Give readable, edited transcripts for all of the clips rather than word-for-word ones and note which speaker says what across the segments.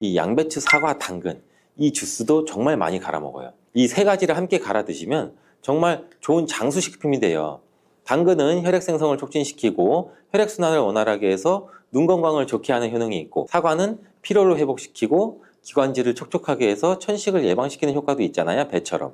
Speaker 1: 이 양배추, 사과, 당근, 이 주스도 정말 많이 갈아 먹어요. 이 세 가지를 함께 갈아 드시면 정말 좋은 장수식품이 돼요. 당근은 혈액 생성을 촉진시키고 혈액순환을 원활하게 해서 눈 건강을 좋게 하는 효능이 있고, 사과는 피로를 회복시키고 기관지를 촉촉하게 해서 천식을 예방시키는 효과도 있잖아요, 배처럼.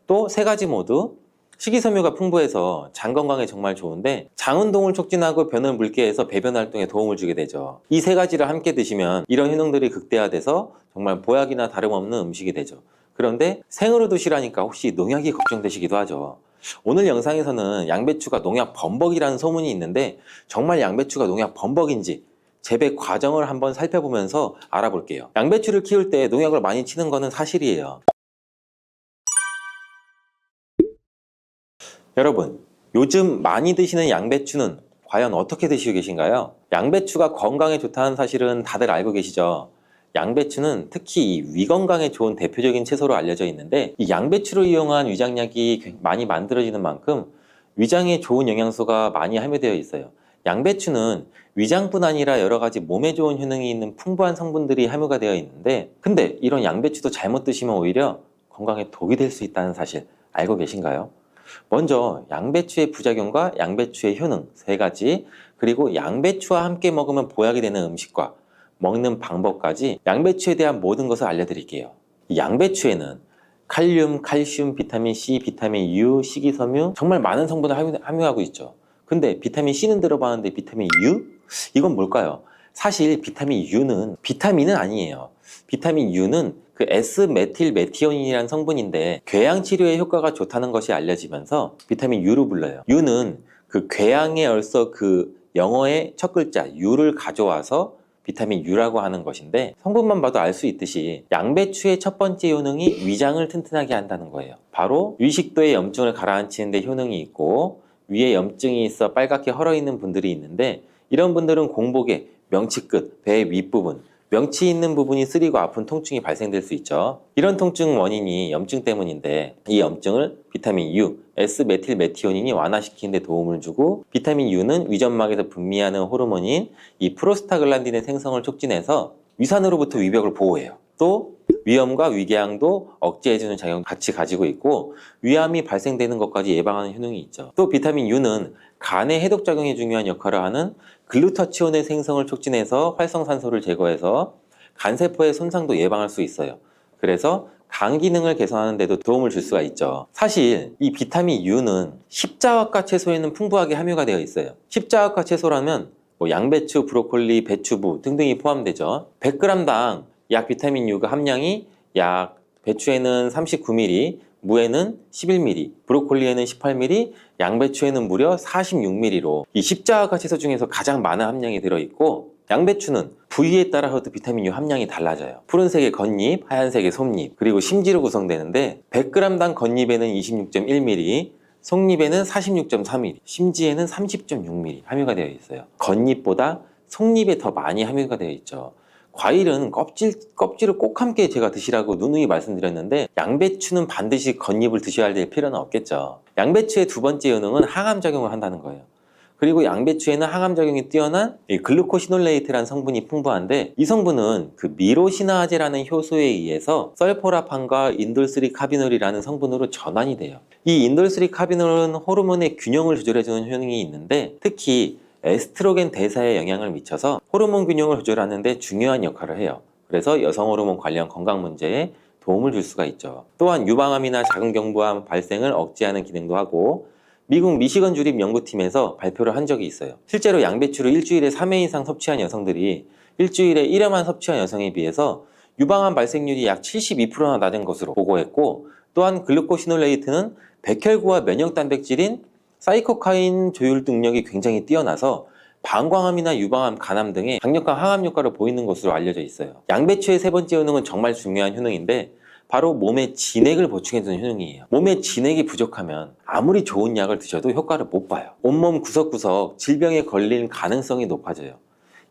Speaker 1: 또 세 가지 모두 식이섬유가 풍부해서 장 건강에 정말 좋은데, 장 운동을 촉진하고 변을 묽게 해서 배변 활동에 도움을 주게 되죠. 이 세 가지를 함께 드시면 이런 효능들이 극대화돼서 정말 보약이나 다름없는 음식이 되죠. 그런데 생으로 드시라니까 혹시 농약이 걱정되시기도 하죠. 오늘 영상에서는 양배추가 농약 범벅이라는 소문이 있는데, 정말 양배추가 농약 범벅인지 재배 과정을 한번 살펴보면서 알아볼게요. 양배추를 키울 때 농약을 많이 치는 거는 사실이에요. 여러분, 요즘 많이 드시는 양배추는 과연 어떻게 드시고 계신가요? 양배추가 건강에 좋다는 사실은 다들 알고 계시죠? 양배추는 특히 위 건강에 좋은 대표적인 채소로 알려져 있는데, 이 양배추를 이용한 위장약이 많이 만들어지는 만큼 위장에 좋은 영양소가 많이 함유되어 있어요. 양배추는 위장뿐 아니라 여러 가지 몸에 좋은 효능이 있는 풍부한 성분들이 함유가 되어 있는데, 근데 이런 양배추도 잘못 드시면 오히려 건강에 독이 될 수 있다는 사실 알고 계신가요? 먼저 양배추의 부작용과 양배추의 효능 세 가지, 그리고 양배추와 함께 먹으면 보약이 되는 음식과 먹는 방법까지 양배추에 대한 모든 것을 알려드릴게요. 이 양배추에는 칼륨, 칼슘, 비타민 C, 비타민 U, 식이섬유, 정말 많은 성분을 함유하고 있죠. 근데 비타민 C는 들어봤는데 비타민 U? 이건 뭘까요? 사실 비타민 U는 비타민은 아니에요. 비타민 U는 그 S메틸메티오닌이라는 성분인데, 궤양 치료에 효과가 좋다는 것이 알려지면서 비타민 U로 불러요. U는 그 궤양의 얼서 그 영어의 첫 글자 U를 가져와서 비타민 U라고 하는 것인데, 성분만 봐도 알 수 있듯이 양배추의 첫 번째 효능이 위장을 튼튼하게 한다는 거예요. 바로 위식도의 염증을 가라앉히는 데 효능이 있고, 위에 염증이 있어 빨갛게 헐어있는 분들이 있는데, 이런 분들은 공복에 명치 끝, 배 윗부분, 명치 있는 부분이 쓰리고 아픈 통증이 발생될 수 있죠. 이런 통증 원인이 염증 때문인데, 이 염증을 비타민 U, S메틸메티오닌이 완화시키는 데 도움을 주고, 비타민 U는 위점막에서 분비하는 호르몬인 이 프로스타글란딘의 생성을 촉진해서 위산으로부터 위벽을 보호해요. 또 위염과 위궤양도 억제해주는 작용을 같이 가지고 있고, 위암이 발생되는 것까지 예방하는 효능이 있죠. 또 비타민 U는 간의 해독작용에 중요한 역할을 하는 글루타치온의 생성을 촉진해서 활성산소를 제거해서 간세포의 손상도 예방할 수 있어요. 그래서 간 기능을 개선하는 데도 도움을 줄 수가 있죠. 사실 이 비타민 U는 십자화과 채소에는 풍부하게 함유가 되어 있어요. 십자화과 채소라면 뭐 양배추, 브로콜리, 배추부 등등이 포함되죠. 100g당 약 비타민 U가 함량이 약 배추에는 39mg, 무에는 11mg, 브로콜리에는 18mg, 양배추에는 무려 46mg로 이 십자화과 채소 중에서 가장 많은 함량이 들어있고, 양배추는 부위에 따라서도 비타민 U 함량이 달라져요. 푸른색의 겉잎, 하얀색의 속잎, 그리고 심지로 구성되는데 100g당 겉잎에는 26.1mg, 속잎에는 46.3mg, 심지에는 30.6mg 함유가 되어 있어요. 겉잎보다 속잎에 더 많이 함유가 되어 있죠. 과일은 껍질을 꼭 함께 제가 드시라고 누누이 말씀드렸는데, 양배추는 반드시 겉잎을 드셔야 될 필요는 없겠죠. 양배추의 두 번째 효능은 항암작용을 한다는 거예요. 그리고 양배추에는 항암작용이 뛰어난 글루코시놀레이트라는 성분이 풍부한데, 이 성분은 그 미로시나아제라는 효소에 의해서 설포라판과 인돌3카비놀이라는 성분으로 전환이 돼요. 이 인돌3카비놀은 호르몬의 균형을 조절해주는 효능이 있는데, 특히 에스트로겐 대사에 영향을 미쳐서 호르몬 균형을 조절하는 데 중요한 역할을 해요. 그래서 여성 호르몬 관련 건강 문제에 도움을 줄 수가 있죠. 또한 유방암이나 자궁경부암 발생을 억제하는 기능도 하고, 미국 미시건 주립 연구팀에서 발표를 한 적이 있어요. 실제로 양배추를 일주일에 3회 이상 섭취한 여성들이 일주일에 1회만 섭취한 여성에 비해서 유방암 발생률이 약 72%나 낮은 것으로 보고했고, 또한 글루코시놀레이트는 백혈구와 면역 단백질인 사이코카인 조율 능력이 굉장히 뛰어나서 방광암이나 유방암, 간암 등의 강력한 항암 효과를 보이는 것으로 알려져 있어요. 양배추의 세 번째 효능은 정말 중요한 효능인데, 바로 몸에 진액을 보충해주는 효능이에요. 몸에 진액이 부족하면 아무리 좋은 약을 드셔도 효과를 못 봐요. 온몸 구석구석 질병에 걸릴 가능성이 높아져요.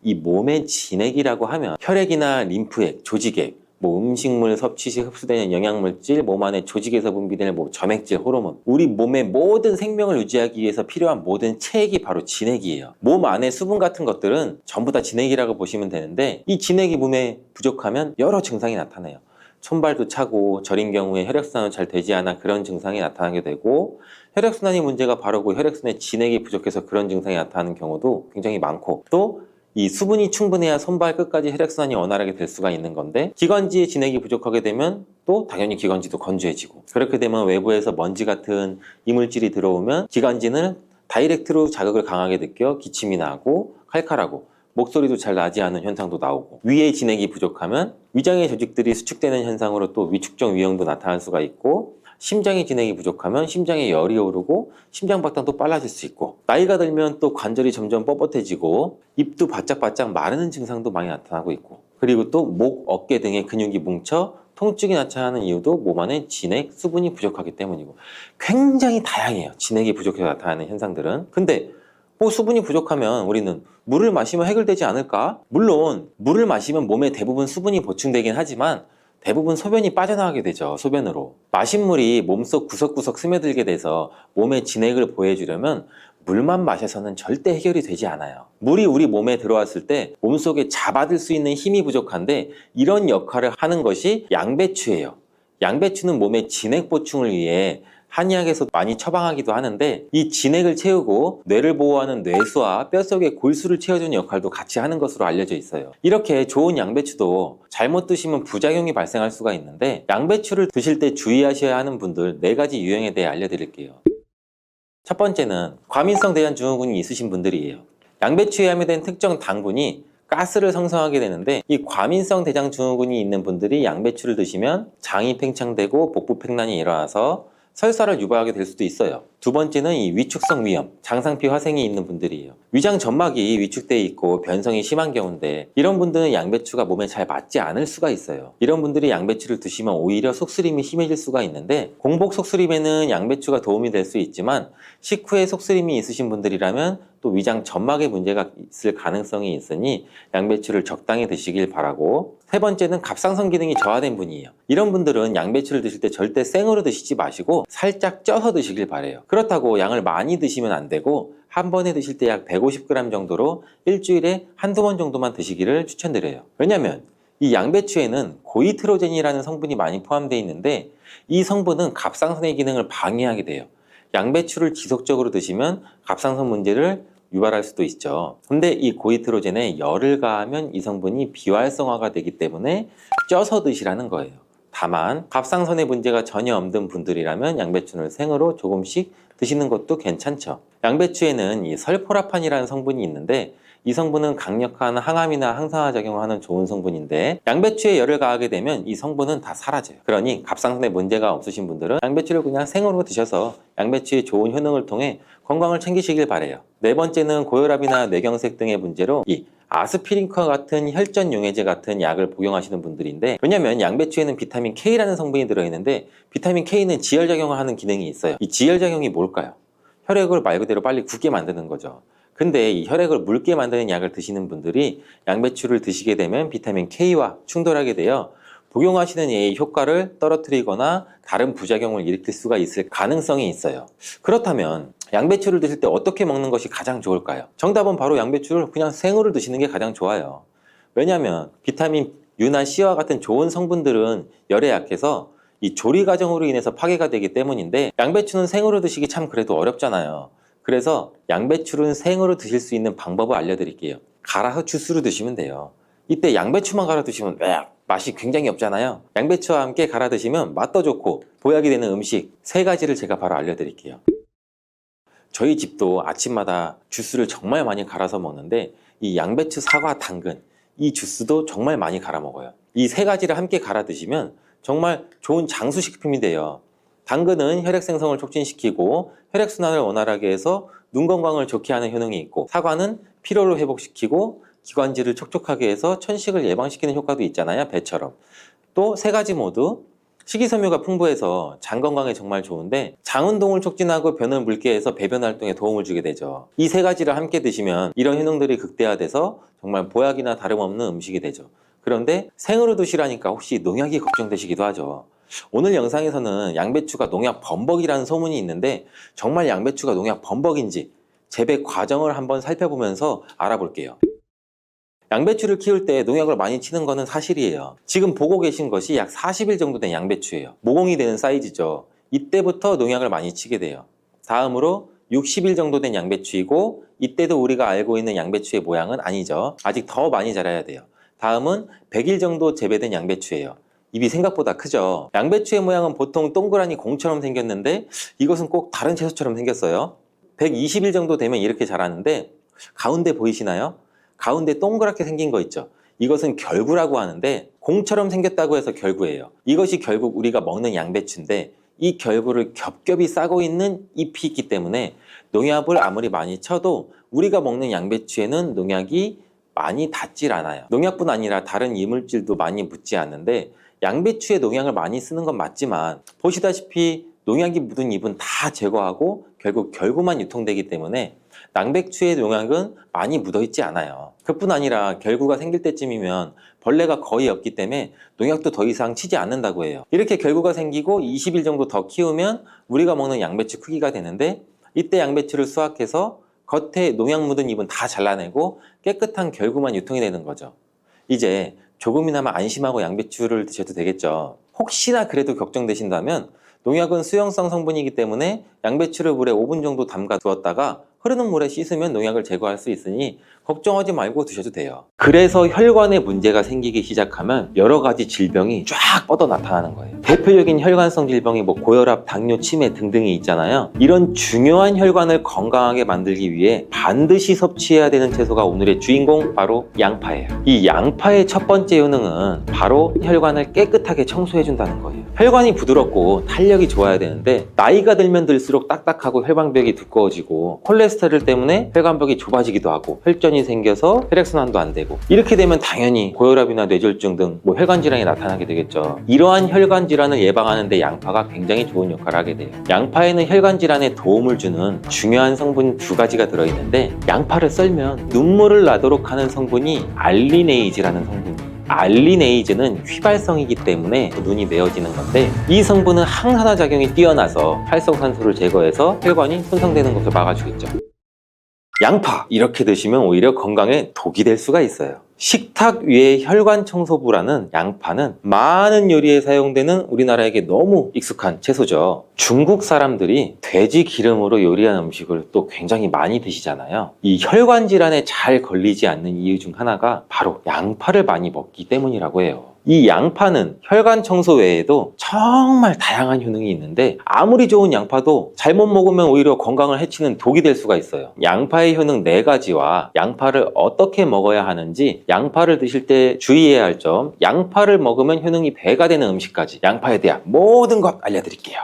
Speaker 1: 이 몸의 진액이라고 하면 혈액이나 림프액, 조직액, 뭐 음식물 섭취 시 흡수되는 영양물질, 몸 안에 조직에서 분비되는 뭐 점액질, 호르몬, 우리 몸의 모든 생명을 유지하기 위해서 필요한 모든 체액이 바로 진액이에요. 몸 안에 수분 같은 것들은 전부 다 진액이라고 보시면 되는데, 이 진액이 몸에 부족하면 여러 증상이 나타나요. 손발도 차고, 저린 경우에 혈액순환이 잘 되지 않아 그런 증상이 나타나게 되고, 혈액순환이 문제가 바르고 혈액순환에 진액이 부족해서 그런 증상이 나타나는 경우도 굉장히 많고, 또 이 수분이 충분해야 손발 끝까지 혈액순환이 원활하게 될 수가 있는 건데, 기관지에 진액이 부족하게 되면 또 당연히 기관지도 건조해지고, 그렇게 되면 외부에서 먼지 같은 이물질이 들어오면 기관지는 다이렉트로 자극을 강하게 느껴 기침이 나고 칼칼하고 목소리도 잘 나지 않은 현상도 나오고, 위에 진액이 부족하면 위장의 조직들이 수축되는 현상으로 또 위축적 위염도 나타날 수가 있고, 심장의 진액이 부족하면 심장에 열이 오르고 심장박동도 빨라질 수 있고, 나이가 들면 또 관절이 점점 뻣뻣해지고 입도 바짝바짝 마르는 증상도 많이 나타나고 있고, 그리고 또 목, 어깨 등의 근육이 뭉쳐 통증이 나타나는 이유도 몸 안에 진액, 수분이 부족하기 때문이고, 굉장히 다양해요. 진액이 부족해서 나타나는 현상들은. 근데 뭐 수분이 부족하면 우리는 물을 마시면 해결되지 않을까? 물론 물을 마시면 몸에 대부분 수분이 보충되긴 하지만 대부분 소변이 빠져나가게 되죠. 소변으로. 마신 물이 몸속 구석구석 스며들게 돼서 몸에 진액을 보해주려면 물만 마셔서는 절대 해결이 되지 않아요. 물이 우리 몸에 들어왔을 때 몸속에 잡아들 수 있는 힘이 부족한데, 이런 역할을 하는 것이 양배추예요. 양배추는 몸의 진액 보충을 위해 한의학에서 많이 처방하기도 하는데, 이 진액을 채우고 뇌를 보호하는 뇌수와 뼛속의 골수를 채워주는 역할도 같이 하는 것으로 알려져 있어요. 이렇게 좋은 양배추도 잘못 드시면 부작용이 발생할 수가 있는데, 양배추를 드실 때 주의하셔야 하는 분들 4가지 유형에 대해 알려드릴게요. 첫 번째는 과민성 대장증후군이 있으신 분들이에요. 양배추에 함유된 특정 당분이 가스를 생성하게 되는데, 이 과민성 대장증후군이 있는 분들이 양배추를 드시면 장이 팽창되고 복부팽만이 일어나서 설사를 유발하게 될 수도 있어요. 두 번째는 이 위축성 위염, 장상피 화생이 있는 분들이에요. 위장 점막이 위축돼 있고 변성이 심한 경우인데, 이런 분들은 양배추가 몸에 잘 맞지 않을 수가 있어요. 이런 분들이 양배추를 드시면 오히려 속쓰림이 심해질 수가 있는데, 공복 속쓰림에는 양배추가 도움이 될 수 있지만 식후에 속쓰림이 있으신 분들이라면 또 위장 점막에 문제가 있을 가능성이 있으니 양배추를 적당히 드시길 바라고, 세 번째는 갑상선 기능이 저하된 분이에요. 이런 분들은 양배추를 드실 때 절대 생으로 드시지 마시고 살짝 쪄서 드시길 바래요. 그렇다고 양을 많이 드시면 안 되고, 한 번에 드실 때 약 150g 정도로 일주일에 한두 번 정도만 드시기를 추천드려요. 왜냐면 이 양배추에는 고이트로젠이라는 성분이 많이 포함되어 있는데, 이 성분은 갑상선의 기능을 방해하게 돼요. 양배추를 지속적으로 드시면 갑상선 문제를 유발할 수도 있죠. 근데 이 고이트로젠에 열을 가하면 이 성분이 비활성화가 되기 때문에 쪄서 드시라는 거예요. 다만 갑상선에 문제가 전혀 없는 분들이라면 양배추를 생으로 조금씩 드시는 것도 괜찮죠. 양배추에는 이 설포라판이라는 성분이 있는데, 이 성분은 강력한 항암이나 항산화 작용을 하는 좋은 성분인데, 양배추에 열을 가하게 되면 이 성분은 다 사라져요. 그러니 갑상선에 문제가 없으신 분들은 양배추를 그냥 생으로 드셔서 양배추의 좋은 효능을 통해 건강을 챙기시길 바래요. 네 번째는 고혈압이나 뇌경색 등의 문제로 이 아스피린과 같은 혈전 용해제 같은 약을 복용하시는 분들인데, 왜냐면 양배추에는 비타민 K라는 성분이 들어있는데, 비타민 K는 지혈작용을 하는 기능이 있어요. 이 지혈작용이 뭘까요? 혈액을 말 그대로 빨리 굳게 만드는 거죠. 근데 이 혈액을 묽게 만드는 약을 드시는 분들이 양배추를 드시게 되면 비타민 K와 충돌하게 되어 복용하시는 약의 효과를 떨어뜨리거나 다른 부작용을 일으킬 수가 있을 가능성이 있어요. 그렇다면 양배추를 드실 때 어떻게 먹는 것이 가장 좋을까요? 정답은 바로 양배추를 그냥 생으로 드시는 게 가장 좋아요. 왜냐하면 비타민 U나 C와 같은 좋은 성분들은 열에 약해서 이 조리 과정으로 인해서 파괴가 되기 때문인데, 양배추는 생으로 드시기 참 그래도 어렵잖아요. 그래서 양배추를 생으로 드실 수 있는 방법을 알려드릴게요. 갈아서 주스로 드시면 돼요. 이때 양배추만 갈아 드시면 맛이 굉장히 없잖아요. 양배추와 함께 갈아 드시면 맛도 좋고 보약이 되는 음식 3가지를 제가 바로 알려드릴게요. 저희 집도 아침마다 주스를 정말 많이 갈아서 먹는데, 이 양배추, 사과, 당근 이 주스도 정말 많이 갈아 먹어요. 이 3가지를 함께 갈아 드시면 정말 좋은 장수식품이 돼요. 당근은 혈액 생성을 촉진시키고 혈액순환을 원활하게 해서 눈 건강을 좋게 하는 효능이 있고, 사과는 피로를 회복시키고 기관지를 촉촉하게 해서 천식을 예방시키는 효과도 있잖아요. 배처럼. 또 3가지 모두 식이섬유가 풍부해서 장 건강에 정말 좋은데, 장 운동을 촉진하고 변을 묽게 해서 배변 활동에 도움을 주게 되죠. 이 3가지를 함께 드시면 이런 효능들이 극대화돼서 정말 보약이나 다름없는 음식이 되죠. 그런데 생으로 드시라니까 혹시 농약이 걱정되시기도 하죠. 오늘 영상에서는 양배추가 농약 범벅이라는 소문이 있는데 정말 양배추가 농약 범벅인지 재배 과정을 한번 살펴보면서 알아볼게요. 양배추를 키울 때 농약을 많이 치는 것은 사실이에요. 지금 보고 계신 것이 약 40일 정도 된 양배추예요. 모공이 되는 사이즈죠. 이때부터 농약을 많이 치게 돼요. 다음으로 60일 정도 된 양배추이고 이때도 우리가 알고 있는 양배추의 모양은 아니죠. 아직 더 많이 자라야 돼요. 다음은 100일 정도 재배된 양배추예요. 입이 생각보다 크죠. 양배추의 모양은 보통 동그라니 공처럼 생겼는데 이것은 꼭 다른 채소처럼 생겼어요. 120일 정도 되면 이렇게 자라는데 가운데 보이시나요? 가운데 동그랗게 생긴 거 있죠. 이것은 결구라고 하는데 공처럼 생겼다고 해서 결구예요. 이것이 결국 우리가 먹는 양배추인데 이 결구를 겹겹이 싸고 있는 잎이 있기 때문에 농약을 아무리 많이 쳐도 우리가 먹는 양배추에는 농약이 많이 닿질 않아요. 농약뿐 아니라 다른 이물질도 많이 묻지 않는데 양배추에 농약을 많이 쓰는 건 맞지만 보시다시피 농약이 묻은 잎은 다 제거하고 결국 결구만 유통되기 때문에 양배추의 농약은 많이 묻어있지 않아요. 그뿐 아니라 결구가 생길 때쯤이면 벌레가 거의 없기 때문에 농약도 더 이상 치지 않는다고 해요. 이렇게 결구가 생기고 20일 정도 더 키우면 우리가 먹는 양배추 크기가 되는데 이때 양배추를 수확해서 겉에 농약 묻은 잎은 다 잘라내고 깨끗한 결구만 유통이 되는 거죠. 이제 조금이나마 안심하고 양배추를 드셔도 되겠죠. 혹시나 그래도 걱정되신다면 농약은 수용성 성분이기 때문에 양배추를 물에 5분 정도 담가 두었다가 흐르는 물에 씻으면 농약을 제거할 수 있으니 걱정하지 말고 드셔도 돼요. 그래서 혈관에 문제가 생기기 시작하면 여러 가지 질병이 쫙 뻗어 나타나는 거예요. 대표적인 혈관성 질병이 고혈압, 당뇨, 치매 등등이 있잖아요. 이런 중요한 혈관을 건강하게 만들기 위해 반드시 섭취해야 되는 채소가 오늘의 주인공 바로 양파예요. 이 양파의 첫 번째 효능은 바로 혈관을 깨끗하게 청소해 준다는 거예요. 혈관이 부드럽고 탄력이 좋아야 되는데 나이가 들면 들수록 딱딱하고 혈관벽이 두꺼워지고 콜레스테롤 때문에 혈관벽이 좁아지기도 하고 혈전이 생겨서 혈액순환도 안 되고 이렇게 되면 당연히 고혈압이나 뇌졸중 등 혈관 질환이 나타나게 되겠죠. 이러한 혈관 질환을 예방하는 데 양파가 굉장히 좋은 역할을 하게 돼요. 양파에는 혈관 질환에 도움을 주는 중요한 성분 2가지가 들어있는데 양파를 썰면 눈물을 나도록 하는 성분이 알리네이즈라는 성분이에요. 알리네이즈는 휘발성이기 때문에 눈이 메어지는 건데 이 성분은 항산화 작용이 뛰어나서 활성산소를 제거해서 혈관이 손상되는 것을 막아주겠죠. 양파 이렇게 드시면 오히려 건강에 독이 될 수가 있어요. 식탁 위의 혈관 청소부라는 양파는 많은 요리에 사용되는 우리나라에게 너무 익숙한 채소죠. 중국 사람들이 돼지 기름으로 요리한 음식을 또 굉장히 많이 드시잖아요. 이 혈관 질환에 잘 걸리지 않는 이유 중 하나가 바로 양파를 많이 먹기 때문이라고 해요. 이 양파는 혈관 청소 외에도 정말 다양한 효능이 있는데 아무리 좋은 양파도 잘못 먹으면 오히려 건강을 해치는 독이 될 수가 있어요. 양파의 효능 4가지와 양파를 어떻게 먹어야 하는지, 양파를 드실 때 주의해야 할 점, 양파를 먹으면 효능이 배가 되는 음식까지 양파에 대한 모든 것 알려드릴게요.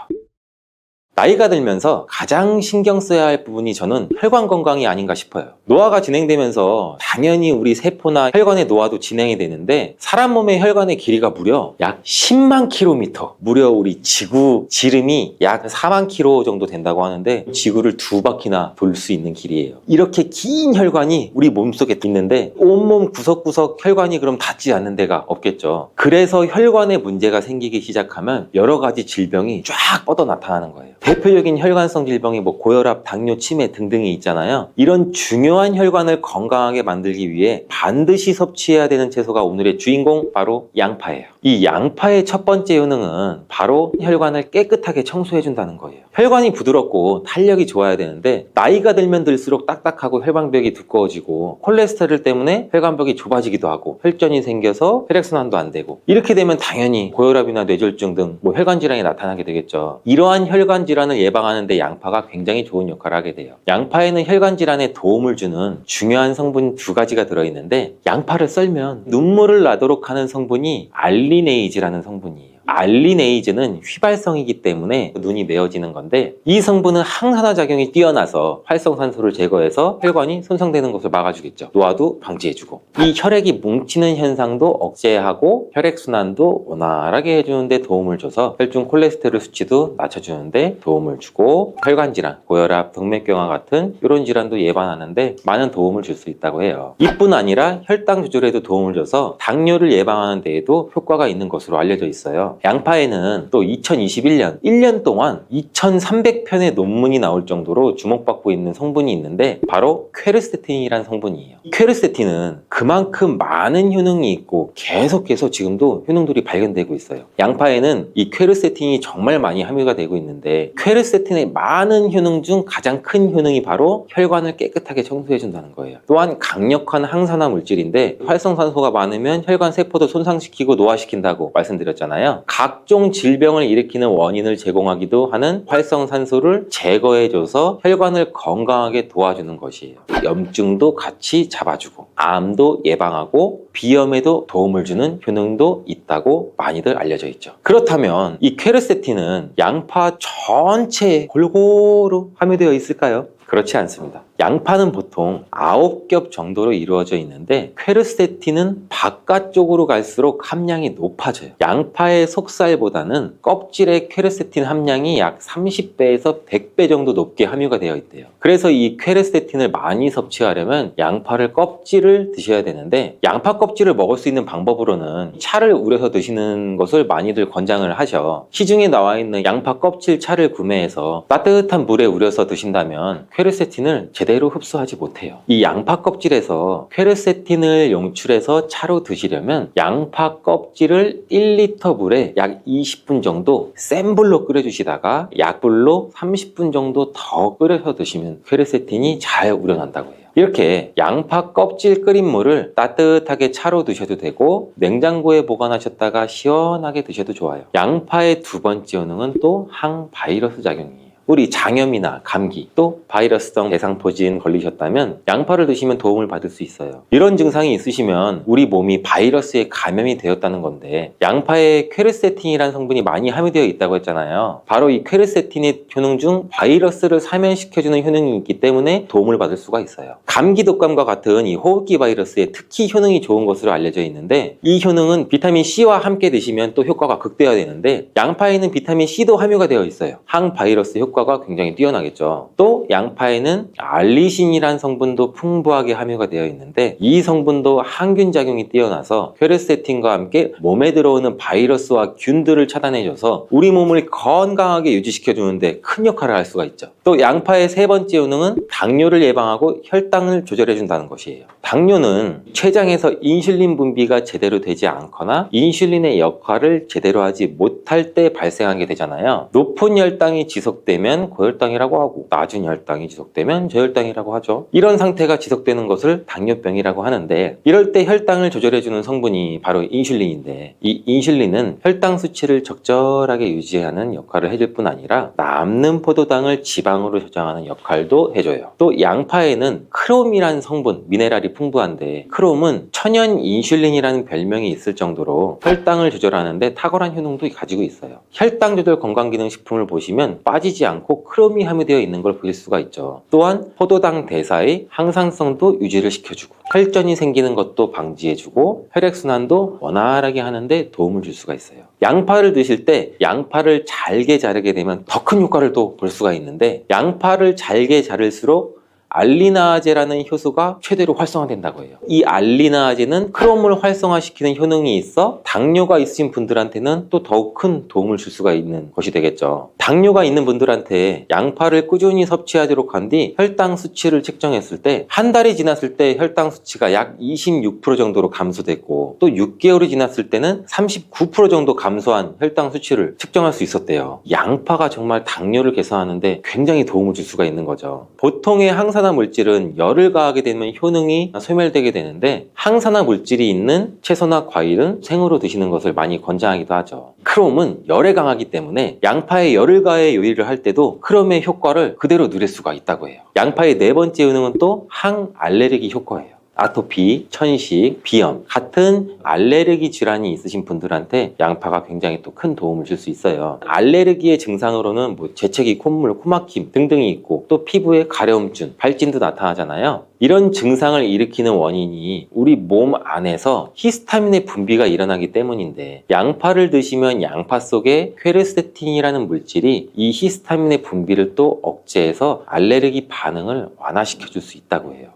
Speaker 1: 나이가 들면서 가장 신경 써야 할 부분이 저는 혈관 건강이 아닌가 싶어요. 노화가 진행되면서 당연히 우리 세포나 혈관의 노화도 진행이 되는데 사람 몸의 혈관의 길이가 무려 약 10만 킬로미터, 무려 우리 지구 지름이 약 4만 킬로 정도 된다고 하는데 지구를 2바퀴나 돌 수 있는 길이에요. 이렇게 긴 혈관이 우리 몸속에 있는데 온몸 구석구석 혈관이 그럼 닿지 않는 데가 없겠죠. 그래서 혈관에 문제가 생기기 시작하면 여러 가지 질병이 쫙 뻗어 나타나는 거예요. 대표적인 혈관성 질병이 고혈압, 당뇨, 치매 등등이 있잖아요. 이런 중요한 혈관을 건강하게 만들기 위해 반드시 섭취해야 되는 채소가 오늘의 주인공 바로 양파예요. 이 양파의 첫 번째 효능은 바로 혈관을 깨끗하게 청소해 준다는 거예요. 혈관이 부드럽고 탄력이 좋아야 되는데 나이가 들면 들수록 딱딱하고 혈관벽이 두꺼워지고 콜레스테롤 때문에 혈관벽이 좁아지기도 하고 혈전이 생겨서 혈액순환도 안 되고 이렇게 되면 당연히 고혈압이나 뇌졸중 등 혈관 질환이 나타나게 되겠죠. 이러한 혈관 질환을 예방하는 데 양파가 굉장히 좋은 역할을 하게 돼요. 양파에는 혈관 질환에 도움을 주는 중요한 성분 2가지가 들어있는데 양파를 썰면 눈물을 나도록 하는 성분이 알리네이즈라는 성분이에요. 알리네이즈는 휘발성이기 때문에 눈이 메어지는 건데, 이 성분은 항산화 작용이 뛰어나서 활성산소를 제거해서 혈관이 손상되는 것을 막아주겠죠. 노화도 방지해주고, 이 혈액이 뭉치는 현상도 억제하고 혈액순환도 원활하게 해주는데 도움을 줘서 혈중 콜레스테롤 수치도 낮춰주는데 도움을 주고, 혈관질환, 고혈압, 동맥경화 같은 이런 질환도 예방하는데 많은 도움을 줄 수 있다고 해요. 이뿐 아니라 혈당 조절에도 도움을 줘서 당뇨를 예방하는 데에도 효과가 있는 것으로 알려져 있어요. 양파에는 또 2021년 1년 동안 2300편의 논문이 나올 정도로 주목받고 있는 성분이 있는데, 바로 퀘르세틴이라는 성분이에요. 이 퀘르세틴은 그만큼 많은 효능이 있고 계속해서 지금도 효능들이 발견되고 있어요. 양파에는 이 퀘르세틴이 정말 많이 함유가 되고 있는데, 퀘르세틴의 많은 효능 중 가장 큰 효능이 바로 혈관을 깨끗하게 청소해 준다는 거예요. 또한 강력한 항산화 물질인데, 활성산소가 많으면 혈관 세포도 손상시키고 노화시킨다고 말씀드렸잖아요. 각종 질병을 일으키는 원인을 제공하기도 하는 활성산소를 제거해줘서 혈관을 건강하게 도와주는 것이에요. 염증도 같이 잡아주고, 암도 예방하고, 비염에도 도움을 주는 효능도 있다고 많이들 알려져 있죠. 그렇다면 이 퀘르세틴은 양파 전체에 골고루 함유되어 있을까요? 그렇지 않습니다. 양파는 보통 9겹 정도로 이루어져 있는데, 퀘르세틴은 바깥쪽으로 갈수록 함량이 높아져요. 양파의 속살보다는 껍질의 퀘르세틴 함량이 약 30배에서 100배 정도 높게 함유가 되어 있대요. 그래서 이 퀘르세틴을 많이 섭취하려면 양파를 껍질을 드셔야 되는데, 양파 껍질을 먹을 수 있는 방법으로는 차를 우려서 드시는 것을 많이들 권장을 하셔. 시중에 나와 있는 양파 껍질 차를 구매해서 따뜻한 물에 우려서 드신다면 퀘르세틴을 제대로 흡수하지 못해요. 이 양파 껍질에서 퀘르세틴을 용출해서 차로 드시려면 양파 껍질을 1리터 물에 약 20분 정도 센 불로 끓여주시다가 약불로 30분 정도 더 끓여서 드시면 퀘르세틴이 잘 우려난다고 해요. 이렇게 양파 껍질 끓인 물을 따뜻하게 차로 드셔도 되고, 냉장고에 보관하셨다가 시원하게 드셔도 좋아요. 양파의 두 번째 효능은 또 항바이러스 작용이에요. 우리 장염이나 감기, 또 바이러스성 대상포진 걸리셨다면 양파를 드시면 도움을 받을 수 있어요. 이런 증상이 있으시면 우리 몸이 바이러스에 감염이 되었다는 건데, 양파에 퀘르세틴이라는 성분이 많이 함유되어 있다고 했잖아요. 바로 이 퀘르세틴의 효능 중 바이러스를 사면시켜주는 효능이 있기 때문에 도움을 받을 수가 있어요. 감기 독감과 같은 이 호흡기 바이러스에 특히 효능이 좋은 것으로 알려져 있는데, 이 효능은 비타민 C와 함께 드시면 또 효과가 극대화되는데, 양파에는 비타민 C도 함유가 되어 있어요. 항바이러스 효과가 굉장히 뛰어나겠죠. 또 양파에는 알리신이라는 성분도 풍부하게 함유가 되어 있는데, 이 성분도 항균 작용이 뛰어나서 퀘르세틴과 함께 몸에 들어오는 바이러스와 균들을 차단해줘서 우리 몸을 건강하게 유지시켜주는데 큰 역할을 할 수가 있죠. 또 양파의 세 번째 효능은 당뇨를 예방하고 혈당을 조절해준다는 것이에요. 당뇨는 췌장에서 인슐린 분비가 제대로 되지 않거나 인슐린의 역할을 제대로 하지 못할 때 발생하게 되잖아요. 높은 혈당이 지속되면 고혈당이라고 하고, 낮은 혈당이 지속되면 저혈당이라고 하죠. 이런 상태가 지속되는 것을 당뇨병이라고 하는데, 이럴 때 혈당을 조절해주는 성분이 바로 인슐린인데, 이 인슐린은 혈당 수치를 적절하게 유지하는 역할을 해줄 뿐 아니라 남는 포도당을 지방으로 저장하는 역할도 해줘요. 또 양파에는 크롬이라는 성분, 미네랄이 풍부한데, 크롬은 천연 인슐린이라는 별명이 있을 정도로 혈당을 조절하는데 탁월한 효능도 가지고 있어요. 혈당 조절 건강기능식품을 보시면 빠지지 않고 크롬이 함유되어 있는 걸 보실 수가 있죠. 또한 포도당 대사의 항상성도 유지를 시켜주고, 혈전이 생기는 것도 방지해주고, 혈액순환도 원활하게 하는데 도움을 줄 수가 있어요. 양파를 드실 때 양파를 잘게 자르게 되면 더 큰 효과를 또 볼 수가 있는데, 양파를 잘게 자를수록 알리나아제라는 효소가 최대로 활성화된다고 해요. 이 알리나아제는 크롬을 활성화시키는 효능이 있어 당뇨가 있으신 분들한테는 또 더욱 큰 도움을 줄 수가 있는 것이 되겠죠. 당뇨가 있는 분들한테 양파를 꾸준히 섭취하도록 한 뒤 혈당 수치를 측정했을 때, 한 달이 지났을 때 혈당 수치가 약 26% 정도로 감소됐고, 또 6개월이 지났을 때는 39% 정도 감소한 혈당 수치를 측정할 수 있었대요. 양파가 정말 당뇨를 개선하는데 굉장히 도움을 줄 수가 있는 거죠. 보통의 항산화 물질은 열을 가하게 되면 효능이 소멸되게 되는데, 항산화 물질이 있는 채소나 과일은 생으로 드시는 것을 많이 권장하기도 하죠. 크롬은 열에 강하기 때문에 양파에 열을 가해 요리를 할 때도 크롬의 효과를 그대로 누릴 수가 있다고 해요. 양파의 네 번째 효능은 또 항알레르기 효과예요. 아토피, 천식, 비염 같은 알레르기 질환이 있으신 분들한테 양파가 굉장히 또 큰 도움을 줄 수 있어요. 알레르기의 증상으로는 재채기, 콧물, 코막힘 등등이 있고 또 피부에 가려움증, 발진도 나타나잖아요. 이런 증상을 일으키는 원인이 우리 몸 안에서 히스타민의 분비가 일어나기 때문인데, 양파를 드시면 양파 속에 퀘르세틴이라는 물질이 이 히스타민의 분비를 또 억제해서 알레르기 반응을 완화시켜 줄 수 있다고 해요.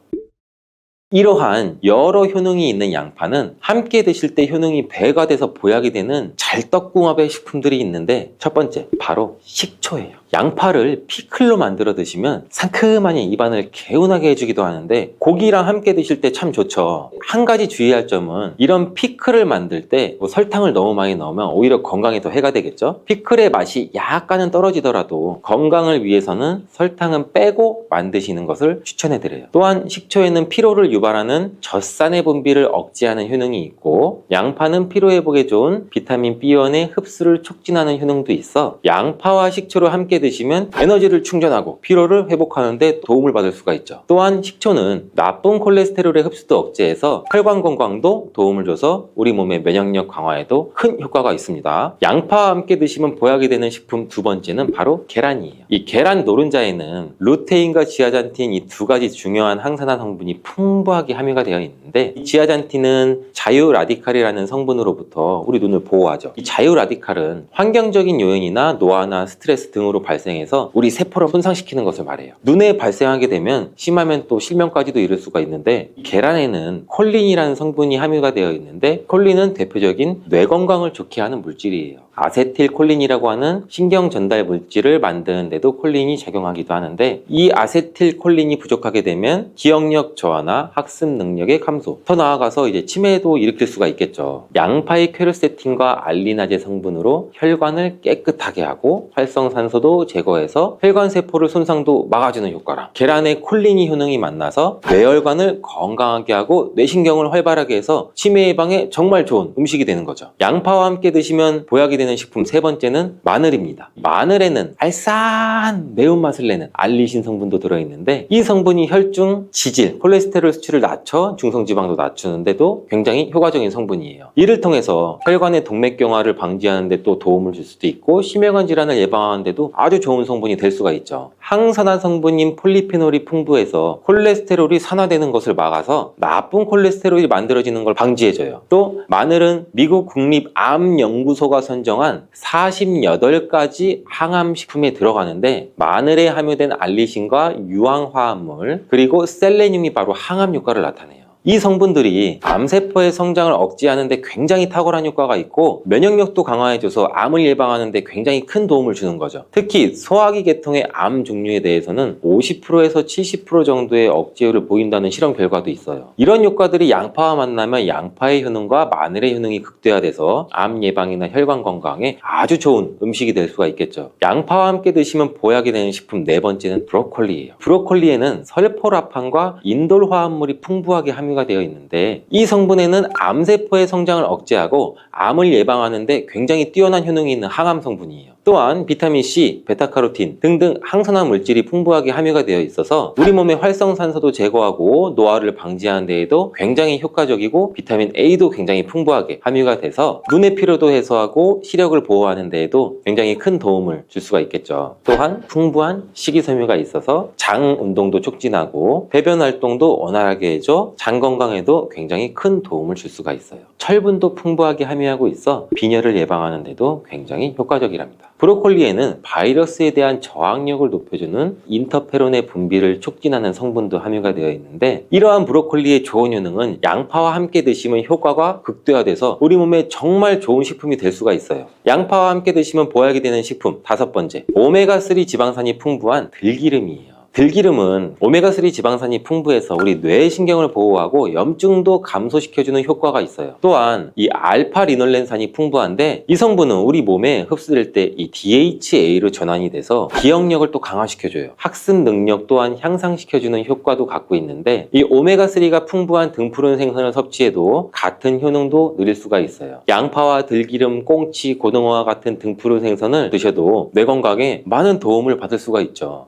Speaker 1: 이러한 여러 효능이 있는 양파는 함께 드실 때 효능이 배가 돼서 보약이 되는 잘떡궁합의 식품들이 있는데, 첫 번째 바로 식초예요. 양파를 피클로 만들어 드시면 상큼하니 입안을 개운하게 해주기도 하는데, 고기랑 함께 드실 때 참 좋죠. 한 가지 주의할 점은 이런 피클을 만들 때 설탕을 너무 많이 넣으면 오히려 건강에 더 해가 되겠죠. 피클의 맛이 약간은 떨어지더라도 건강을 위해서는 설탕은 빼고 만드시는 것을 추천해 드려요. 또한 식초에는 피로를 유발하는 젖산의 분비를 억제하는 효능이 있고, 양파는 피로회복에 좋은 비타민 B1의 흡수를 촉진하는 효능도 있어 양파와 식초를 함께 드시면 에너지를 충전하고 피로를 회복하는 데 도움을 받을 수가 있죠. 또한 식초는 나쁜 콜레스테롤의 흡수도 억제해서 혈관 건강도 도움을 줘서 우리 몸의 면역력 강화에도 큰 효과가 있습니다. 양파와 함께 드시면 보약이 되는 식품 두 번째는 바로 계란이에요. 이 계란 노른자에는 루테인과 지아잔틴 이 두 가지 중요한 항산화 성분이 풍부하게 함유가 되어 있는데, 이 지아잔틴은 자유라디칼이라는 성분으로부터 우리 눈을 보호하죠. 이 자유라디칼은 환경적인 요인이나 노화나 스트레스 등으로 발생해서 우리 세포를 손상시키는 것을 말해요. 눈에 발생하게 되면 심하면 또 실명까지도 이를 수가 있는데, 계란에는 콜린이라는 성분이 함유가 되어 있는데, 콜린은 대표적인 뇌 건강을 좋게 하는 물질이에요. 아세틸콜린이라고 하는 신경 전달 물질을 만드는 데도 콜린이 작용하기도 하는데, 이 아세틸콜린이 부족하게 되면 기억력 저하나 학습 능력의 감소, 더 나아가서 이제 치매도 일으킬 수가 있겠죠. 양파의 퀘르세틴과 알리나제 성분으로 혈관을 깨끗하게 하고 활성산소도 제거해서 혈관 세포를 손상도 막아주는 효과랑, 계란의 콜린이 효능이 만나서 뇌혈관을 건강하게 하고 뇌신경을 활발하게 해서 치매 예방에 정말 좋은 음식이 되는 거죠. 양파와 함께 드시면 보약이 되는 식품 세 번째는 마늘입니다. 마늘에는 알싸한 매운맛을 내는 알리신 성분도 들어있는데, 이 성분이 혈중 지질, 콜레스테롤 수치를 낮춰 중성지방도 낮추는데도 굉장히 효과적인 성분이에요. 이를 통해서 혈관의 동맥경화를 방지하는 데 또 도움을 줄 수도 있고, 심혈관 질환을 예방하는 데도 아주 좋은 성분이 될 수가 있죠. 항산화 성분인 폴리페놀이 풍부해서 콜레스테롤이 산화되는 것을 막아서 나쁜 콜레스테롤이 만들어지는 걸 방지해줘요. 또 마늘은 미국 국립암연구소가 선정한 48가지 항암식품에 들어가는데, 마늘에 함유된 알리신과 유황화합물 그리고 셀레늄이 바로 항암 효과를 나타내요. 이 성분들이 암세포의 성장을 억제하는 데 굉장히 탁월한 효과가 있고, 면역력도 강화해줘서 암을 예방하는 데 굉장히 큰 도움을 주는 거죠. 특히 소화기 계통의 암 종류에 대해서는 50%에서 70% 정도의 억제율을 보인다는 실험 결과도 있어요. 이런 효과들이 양파와 만나면 양파의 효능과 마늘의 효능이 극대화돼서 암 예방이나 혈관 건강에 아주 좋은 음식이 될 수가 있겠죠. 양파와 함께 드시면 보약이 되는 식품 네 번째는 브로콜리예요. 브로콜리에는 설포라판과 인돌 화합물이 풍부하게 함유가 되어 있는데, 이 성분에는 암세포의 성장을 억제하고 암을 예방하는 데 굉장히 뛰어난 효능이 있는 항암 성분이에요. 또한 비타민 C, 베타카로틴 등등 항산화 물질이 풍부하게 함유가 되어 있어서 우리 몸의 활성산소도 제거하고 노화를 방지하는 데에도 굉장히 효과적이고, 비타민 A도 굉장히 풍부하게 함유가 돼서 눈의 피로도 해소하고 시력을 보호하는 데에도 굉장히 큰 도움을 줄 수가 있겠죠. 또한 풍부한 식이섬유가 있어서 장 운동도 촉진하고 배변 활동도 원활하게 해줘 장 건강에도 굉장히 큰 도움을 줄 수가 있어요. 철분도 풍부하게 함유하고 있어 빈혈을 예방하는 데도 굉장히 효과적이랍니다. 브로콜리에는 바이러스에 대한 저항력을 높여주는 인터페론의 분비를 촉진하는 성분도 함유가 되어 있는데, 이러한 브로콜리의 좋은 효능은 양파와 함께 드시면 효과가 극대화돼서 우리 몸에 정말 좋은 식품이 될 수가 있어요. 양파와 함께 드시면 보약이 되는 식품 다섯 번째, 오메가3 지방산이 풍부한 들기름이에요. 들기름은 오메가3 지방산이 풍부해서 우리 뇌의 신경을 보호하고 염증도 감소시켜주는 효과가 있어요. 또한 이 알파리놀렌산이 풍부한데, 이 성분은 우리 몸에 흡수될 때 이 DHA로 전환이 돼서 기억력을 또 강화시켜줘요. 학습 능력 또한 향상시켜주는 효과도 갖고 있는데, 이 오메가3가 풍부한 등푸른 생선을 섭취해도 같은 효능도 누릴 수가 있어요. 양파와 들기름, 꽁치, 고등어와 같은 등푸른 생선을 드셔도 뇌 건강에 많은 도움을 받을 수가 있죠.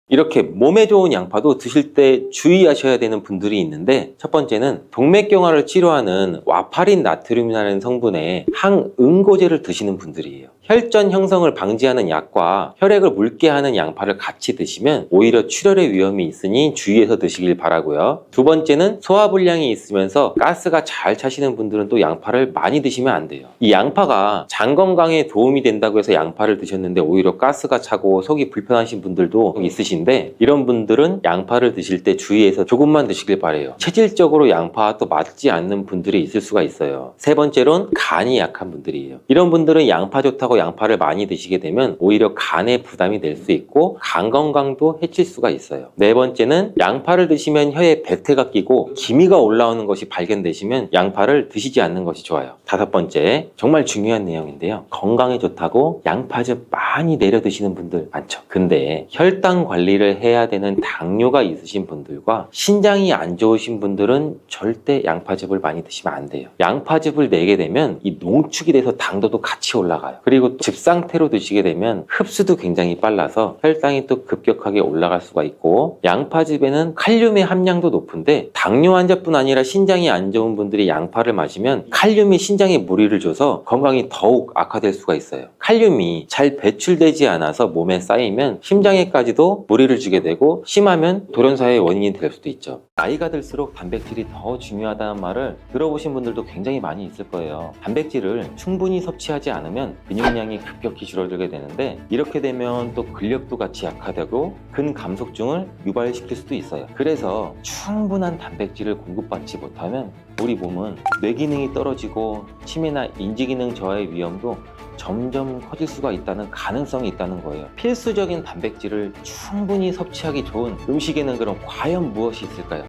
Speaker 1: 이렇게 몸에 좋은 양파도 드실 때 주의하셔야 되는 분들이 있는데, 첫 번째는 동맥경화를 치료하는 와파린 나트륨이라는 성분의 항응고제를 드시는 분들이에요. 혈전 형성을 방지하는 약과 혈액을 묽게 하는 양파를 같이 드시면 오히려 출혈의 위험이 있으니 주의해서 드시길 바라고요. 두 번째는 소화불량이 있으면서 가스가 잘 차시는 분들은 또 양파를 많이 드시면 안 돼요. 이 양파가 장 건강에 도움이 된다고 해서 양파를 드셨는데 오히려 가스가 차고 속이 불편하신 분들도 있으신데, 이런 분들은 양파를 드실 때 주의해서 조금만 드시길 바래요. 체질적으로 양파와 또 맞지 않는 분들이 있을 수가 있어요. 세 번째로는 간이 약한 분들이에요. 이런 분들은 양파 좋다고 양파를 많이 드시게 되면 오히려 간에 부담이 될 수 있고 간 건강도 해칠 수가 있어요. 네 번째는 양파를 드시면 혀에 배태가 끼고 기미가 올라오는 것이 발견되시면 양파를 드시지 않는 것이 좋아요. 다섯 번째, 정말 중요한 내용인데요. 건강에 좋다고 양파즙 많이 내려 드시는 분들 많죠. 근데 혈당 관리를 해야 되는 당뇨가 있으신 분들과 신장이 안 좋으신 분들은 절대 양파즙을 많이 드시면 안 돼요. 양파즙을 내게 되면 이 농축이 돼서 당도도 같이 올라가요. 그리고 또 즙 상태로 드시게 되면 흡수도 굉장히 빨라서 혈당이 또 급격하게 올라갈 수가 있고, 양파즙에는 칼륨의 함량도 높은데 당뇨 환자뿐 아니라 신장이 안 좋은 분들이 양파를 마시면 칼륨이 신장에 무리를 줘서 건강이 더욱 악화될 수가 있어요. 칼륨이 잘 배출되지 않아서 몸에 쌓이면 심장에까지도 무리를 주게 되고 심하면 돌연사의 원인이 될 수도 있죠. 나이가 들수록 단백질이 더 중요하다는 말을 들어보신 분들도 굉장히 많이 있을 거예요. 단백질을 충분히 섭취하지 않으면 근육량이 급격히 줄어들게 되는데, 이렇게 되면 또 근력도 같이 약화되고 근감속증을 유발시킬 수도 있어요. 그래서 충분한 단백질을 공급받지 못하면 우리 몸은 뇌 기능이 떨어지고 치매나 인지 기능 저하의 위험도 점점 커질 수가 있다는 가능성이 있다는 거예요. 필수적인 단백질을 충분히 섭취하기 좋은 음식에는 그럼 과연 무엇이 있을까요?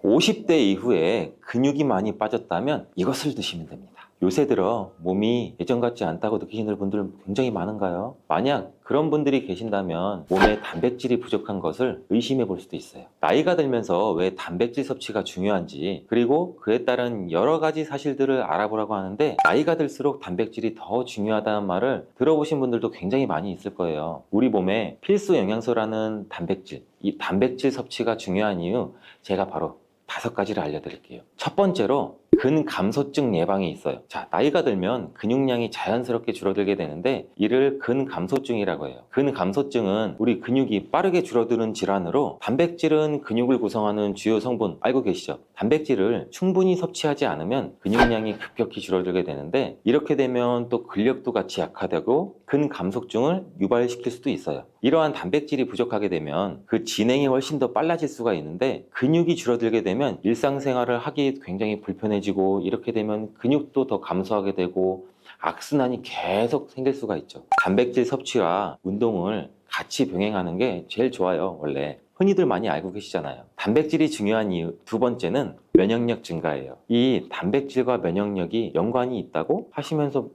Speaker 1: 50대 이후에 근육이 많이 빠졌다면 이것을 드시면 됩니다. 요새 들어 몸이 예전 같지 않다고 느끼시는 분들 굉장히 많은가요? 만약 그런 분들이 계신다면 몸에 단백질이 부족한 것을 의심해 볼 수도 있어요. 나이가 들면서 왜 단백질 섭취가 중요한지, 그리고 그에 따른 여러 가지 사실들을 알아보라고 하는데, 나이가 들수록 단백질이 더 중요하다는 말을 들어보신 분들도 굉장히 많이 있을 거예요. 우리 몸에 필수 영양소라는 단백질, 이 단백질 섭취가 중요한 이유, 제가 바로 5가지를 알려드릴게요. 첫 번째로 근감소증 예방이 있어요. 자, 나이가 들면 근육량이 자연스럽게 줄어들게 되는데 이를 근감소증이라고 해요. 근감소증은 우리 근육이 빠르게 줄어드는 질환으로, 단백질은 근육을 구성하는 주요 성분 알고 계시죠? 단백질을 충분히 섭취하지 않으면 근육량이 급격히 줄어들게 되는데, 이렇게 되면 또 근력도 같이 약화되고 근감소증을 유발시킬 수도 있어요. 이러한 단백질이 부족하게 되면 그 진행이 훨씬 더 빨라질 수가 있는데, 근육이 줄어들게 되면 일상생활을 하기 굉장히 불편해지고, 이렇게 되면 근육도 더 감소하게 되고 악순환이 계속 생길 수가 있죠. 단백질 섭취와 운동을 같이 병행하는 게 제일 좋아요. 원래 흔히들 많이 알고 계시잖아요. 단백질이 중요한 이유 두 번째는 면역력 증가예요. 이 단백질과 면역력이 연관이 있다고 하시면서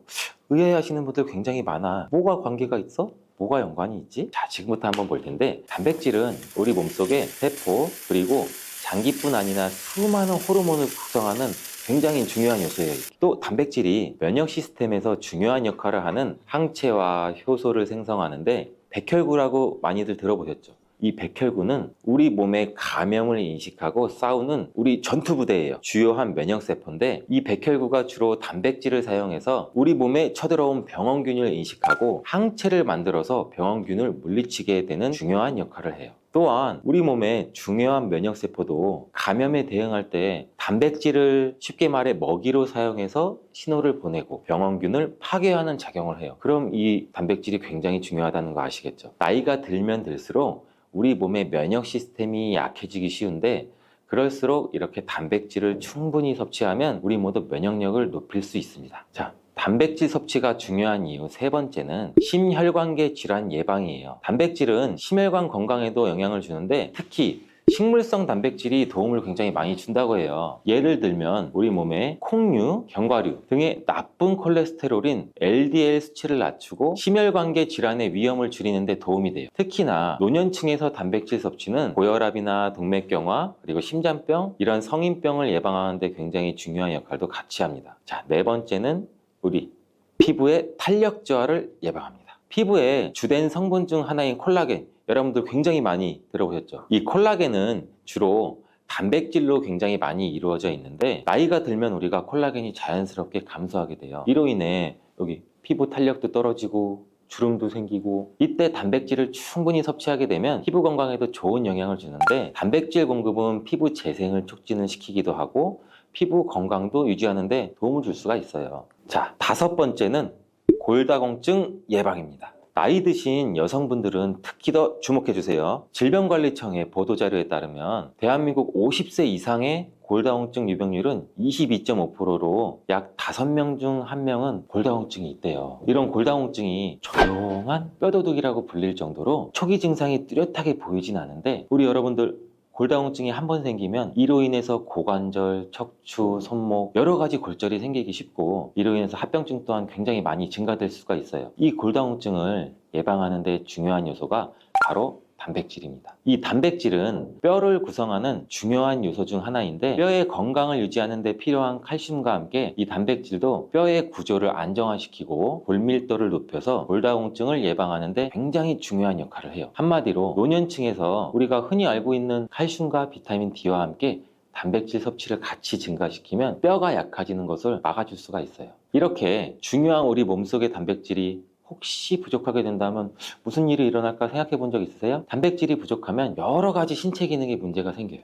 Speaker 1: 의아해하시는 분들 굉장히 많아. 뭐가 관계가 있어? 뭐가 연관이 있지? 자, 지금부터 한번 볼 텐데, 단백질은 우리 몸속에 세포 그리고 장기뿐 아니라 수많은 호르몬을 구성하는 굉장히 중요한 요소예요. 또 단백질이 면역 시스템에서 중요한 역할을 하는 항체와 효소를 생성하는데, 백혈구라고 많이들 들어보셨죠? 이 백혈구는 우리 몸의 감염을 인식하고 싸우는 우리 전투부대예요. 주요한 면역세포인데, 이 백혈구가 주로 단백질을 사용해서 우리 몸에 쳐들어온 병원균을 인식하고 항체를 만들어서 병원균을 물리치게 되는 중요한 역할을 해요. 또한 우리 몸의 중요한 면역세포도 감염에 대응할 때 단백질을 쉽게 말해 먹이로 사용해서 신호를 보내고 병원균을 파괴하는 작용을 해요. 그럼 이 단백질이 굉장히 중요하다는 거 아시겠죠? 나이가 들면 들수록 우리 몸의 면역 시스템이 약해지기 쉬운데, 그럴수록 이렇게 단백질을 충분히 섭취하면 우리 모두 면역력을 높일 수 있습니다. 자, 단백질 섭취가 중요한 이유 세 번째는 심혈관계 질환 예방이에요. 단백질은 심혈관 건강에도 영향을 주는데, 특히 식물성 단백질이 도움을 굉장히 많이 준다고 해요. 예를 들면 우리 몸에 콩류, 견과류 등의 나쁜 콜레스테롤인 LDL 수치를 낮추고 심혈관계 질환의 위험을 줄이는 데 도움이 돼요. 특히나 노년층에서 단백질 섭취는 고혈압이나 동맥경화 그리고 심장병, 이런 성인병을 예방하는 데 굉장히 중요한 역할도 같이 합니다. 자, 네 번째는 우리 피부의 탄력 저하를 예방합니다. 피부의 주된 성분 중 하나인 콜라겐, 여러분들 굉장히 많이 들어보셨죠? 이 콜라겐은 주로 단백질로 굉장히 많이 이루어져 있는데, 나이가 들면 우리가 콜라겐이 자연스럽게 감소하게 돼요. 이로 인해 여기 피부 탄력도 떨어지고 주름도 생기고, 이때 단백질을 충분히 섭취하게 되면 피부 건강에도 좋은 영향을 주는데, 단백질 공급은 피부 재생을 촉진을 시키기도 하고 피부 건강도 유지하는 데 도움을 줄 수가 있어요. 자, 5번째는 골다공증 예방입니다. 나이 드신 여성분들은 특히 더 주목해 주세요. 질병관리청의 보도자료에 따르면 대한민국 50세 이상의 골다공증 유병률은 22.5%로 약 5명 중 1명은 골다공증이 있대요. 이런 골다공증이 조용한 뼈도둑이라고 불릴 정도로 초기 증상이 뚜렷하게 보이진 않은데, 우리 여러분들 골다공증이 한 번 생기면 이로 인해서 고관절, 척추, 손목 여러 가지 골절이 생기기 쉽고, 이로 인해서 합병증 또한 굉장히 많이 증가될 수가 있어요. 이 골다공증을 예방하는 데 중요한 요소가 바로 단백질입니다. 이 단백질은 뼈를 구성하는 중요한 요소 중 하나인데, 뼈의 건강을 유지하는 데 필요한 칼슘과 함께 이 단백질도 뼈의 구조를 안정화시키고 골밀도를 높여서 골다공증을 예방하는 데 굉장히 중요한 역할을 해요. 한마디로 노년층에서 우리가 흔히 알고 있는 칼슘과 비타민 D와 함께 단백질 섭취를 같이 증가시키면 뼈가 약해지는 것을 막아줄 수가 있어요. 이렇게 중요한 우리 몸속의 단백질이 혹시 부족하게 된다면 무슨 일이 일어날까 생각해 본 적 있으세요? 단백질이 부족하면 여러 가지 신체 기능에 문제가 생겨요.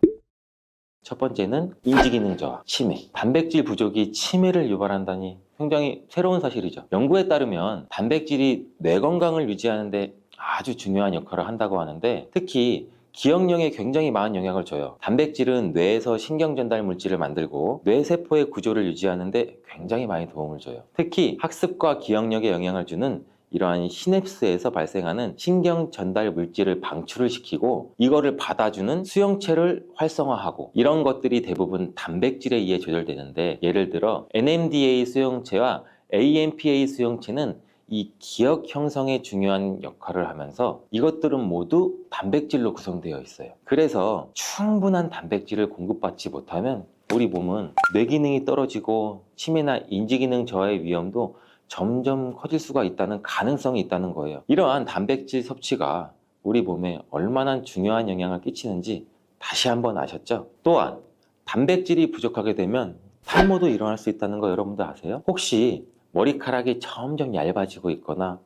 Speaker 1: 첫 번째는 인지 기능 저하, 치매. 단백질 부족이 치매를 유발한다니 굉장히 새로운 사실이죠. 연구에 따르면 단백질이 뇌 건강을 유지하는 데 아주 중요한 역할을 한다고 하는데, 특히 기억력에 굉장히 많은 영향을 줘요. 단백질은 뇌에서 신경 전달 물질을 만들고 뇌세포의 구조를 유지하는 데 굉장히 많이 도움을 줘요. 특히 학습과 기억력에 영향을 주는 이러한 시냅스에서 발생하는 신경 전달 물질을 방출을 시키고, 이거를 받아주는 수용체를 활성화하고, 이런 것들이 대부분 단백질에 의해 조절되는데, 예를 들어 NMDA 수용체와 AMPA 수용체는 이 기억 형성에 중요한 역할을 하면서 이것들은 모두 단백질로 구성되어 있어요. 그래서 충분한 단백질을 공급받지 못하면 우리 몸은 뇌 기능이 떨어지고 치매나 인지 기능 저하의 위험도 점점 커질 수가 있다는 가능성이 있다는 거예요. 이러한 단백질 섭취가 우리 몸에 얼마나 중요한 영향을 끼치는지 다시 한번 아셨죠? 또한 단백질이 부족하게 되면 탈모도 일어날 수 있다는 거 여러분들 아세요? 혹시 머리카락이 점점 얇아지고 있거나,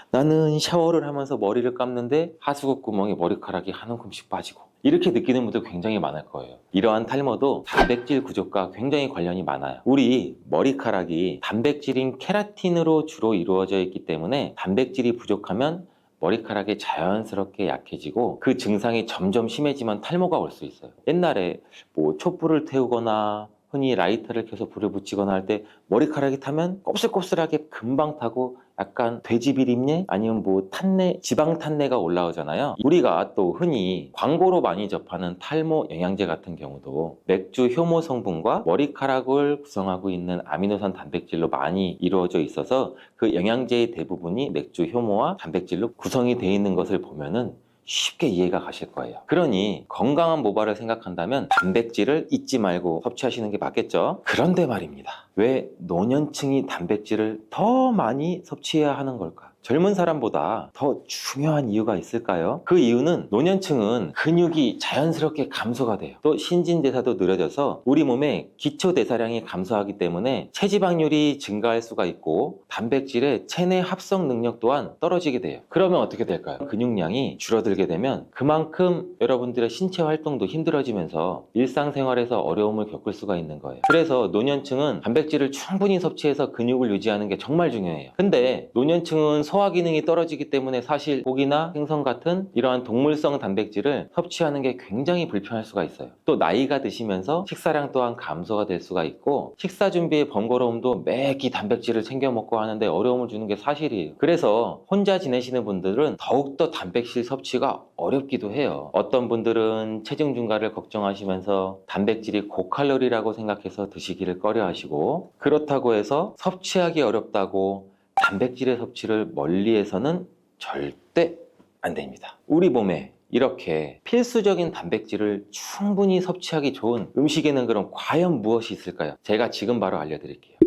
Speaker 1: 나는 샤워를 하면서 머리를 감는데 하수구 구멍에 머리카락이 한 움큼씩 빠지고, 이렇게 느끼는 분들 굉장히 많을 거예요. 이러한 탈모도 단백질 부족과 굉장히 관련이 많아요. 우리 머리카락이 단백질인 케라틴으로 주로 이루어져 있기 때문에 단백질이 부족하면 머리카락이 자연스럽게 약해지고 그 증상이 점점 심해지면 탈모가 올 수 있어요. 옛날에 뭐 촛불을 태우거나 흔히 라이터를 켜서 불을 붙이거나 할 때 머리카락이 타면 곱슬곱슬하게 금방 타고 약간 돼지 비린내 아니면 뭐 탄내, 지방 탄내가 올라오잖아요. 우리가 또 흔히 광고로 많이 접하는 탈모 영양제 같은 경우도 맥주 효모 성분과 머리카락을 구성하고 있는 아미노산 단백질로 많이 이루어져 있어서 그 영양제의 대부분이 맥주 효모와 단백질로 구성이 되어 있는 것을 보면은 쉽게 이해가 가실 거예요. 그러니 건강한 모발을 생각한다면 단백질을 잊지 말고 섭취하시는 게 맞겠죠? 그런데 말입니다. 왜 노년층이 단백질을 더 많이 섭취해야 하는 걸까? 젊은 사람보다 더 중요한 이유가 있을까요? 그 이유는 노년층은 근육이 자연스럽게 감소가 돼요. 또 신진대사도 느려져서 우리 몸의 기초대사량이 감소하기 때문에 체지방률이 증가할 수가 있고 단백질의 체내 합성 능력 또한 떨어지게 돼요. 그러면 어떻게 될까요? 근육량이 줄어들게 되면 그만큼 여러분들의 신체 활동도 힘들어지면서 일상생활에서 어려움을 겪을 수가 있는 거예요. 그래서 노년층은 단백질을 충분히 섭취해서 근육을 유지하는 게 정말 중요해요. 근데 노년층은 소화 기능이 떨어지기 때문에 사실 고기나 생선 같은 이러한 동물성 단백질을 섭취하는 게 굉장히 불편할 수가 있어요. 또 나이가 드시면서 식사량 또한 감소가 될 수가 있고, 식사 준비의 번거로움도 매끼 단백질을 챙겨 먹고 하는데 어려움을 주는 게 사실이에요. 그래서 혼자 지내시는 분들은 더욱더 단백질 섭취가 어렵기도 해요. 어떤 분들은 체중 증가를 걱정하시면서 단백질이 고칼로리라고 생각해서 드시기를 꺼려 하시고, 그렇다고 해서 섭취하기 어렵다고 단백질의 섭취를 멀리해서는 절대 안 됩니다. 우리 몸에 이렇게 필수적인 단백질을 충분히 섭취하기 좋은 음식에는 그럼 과연 무엇이 있을까요? 제가 지금 바로 알려드릴게요.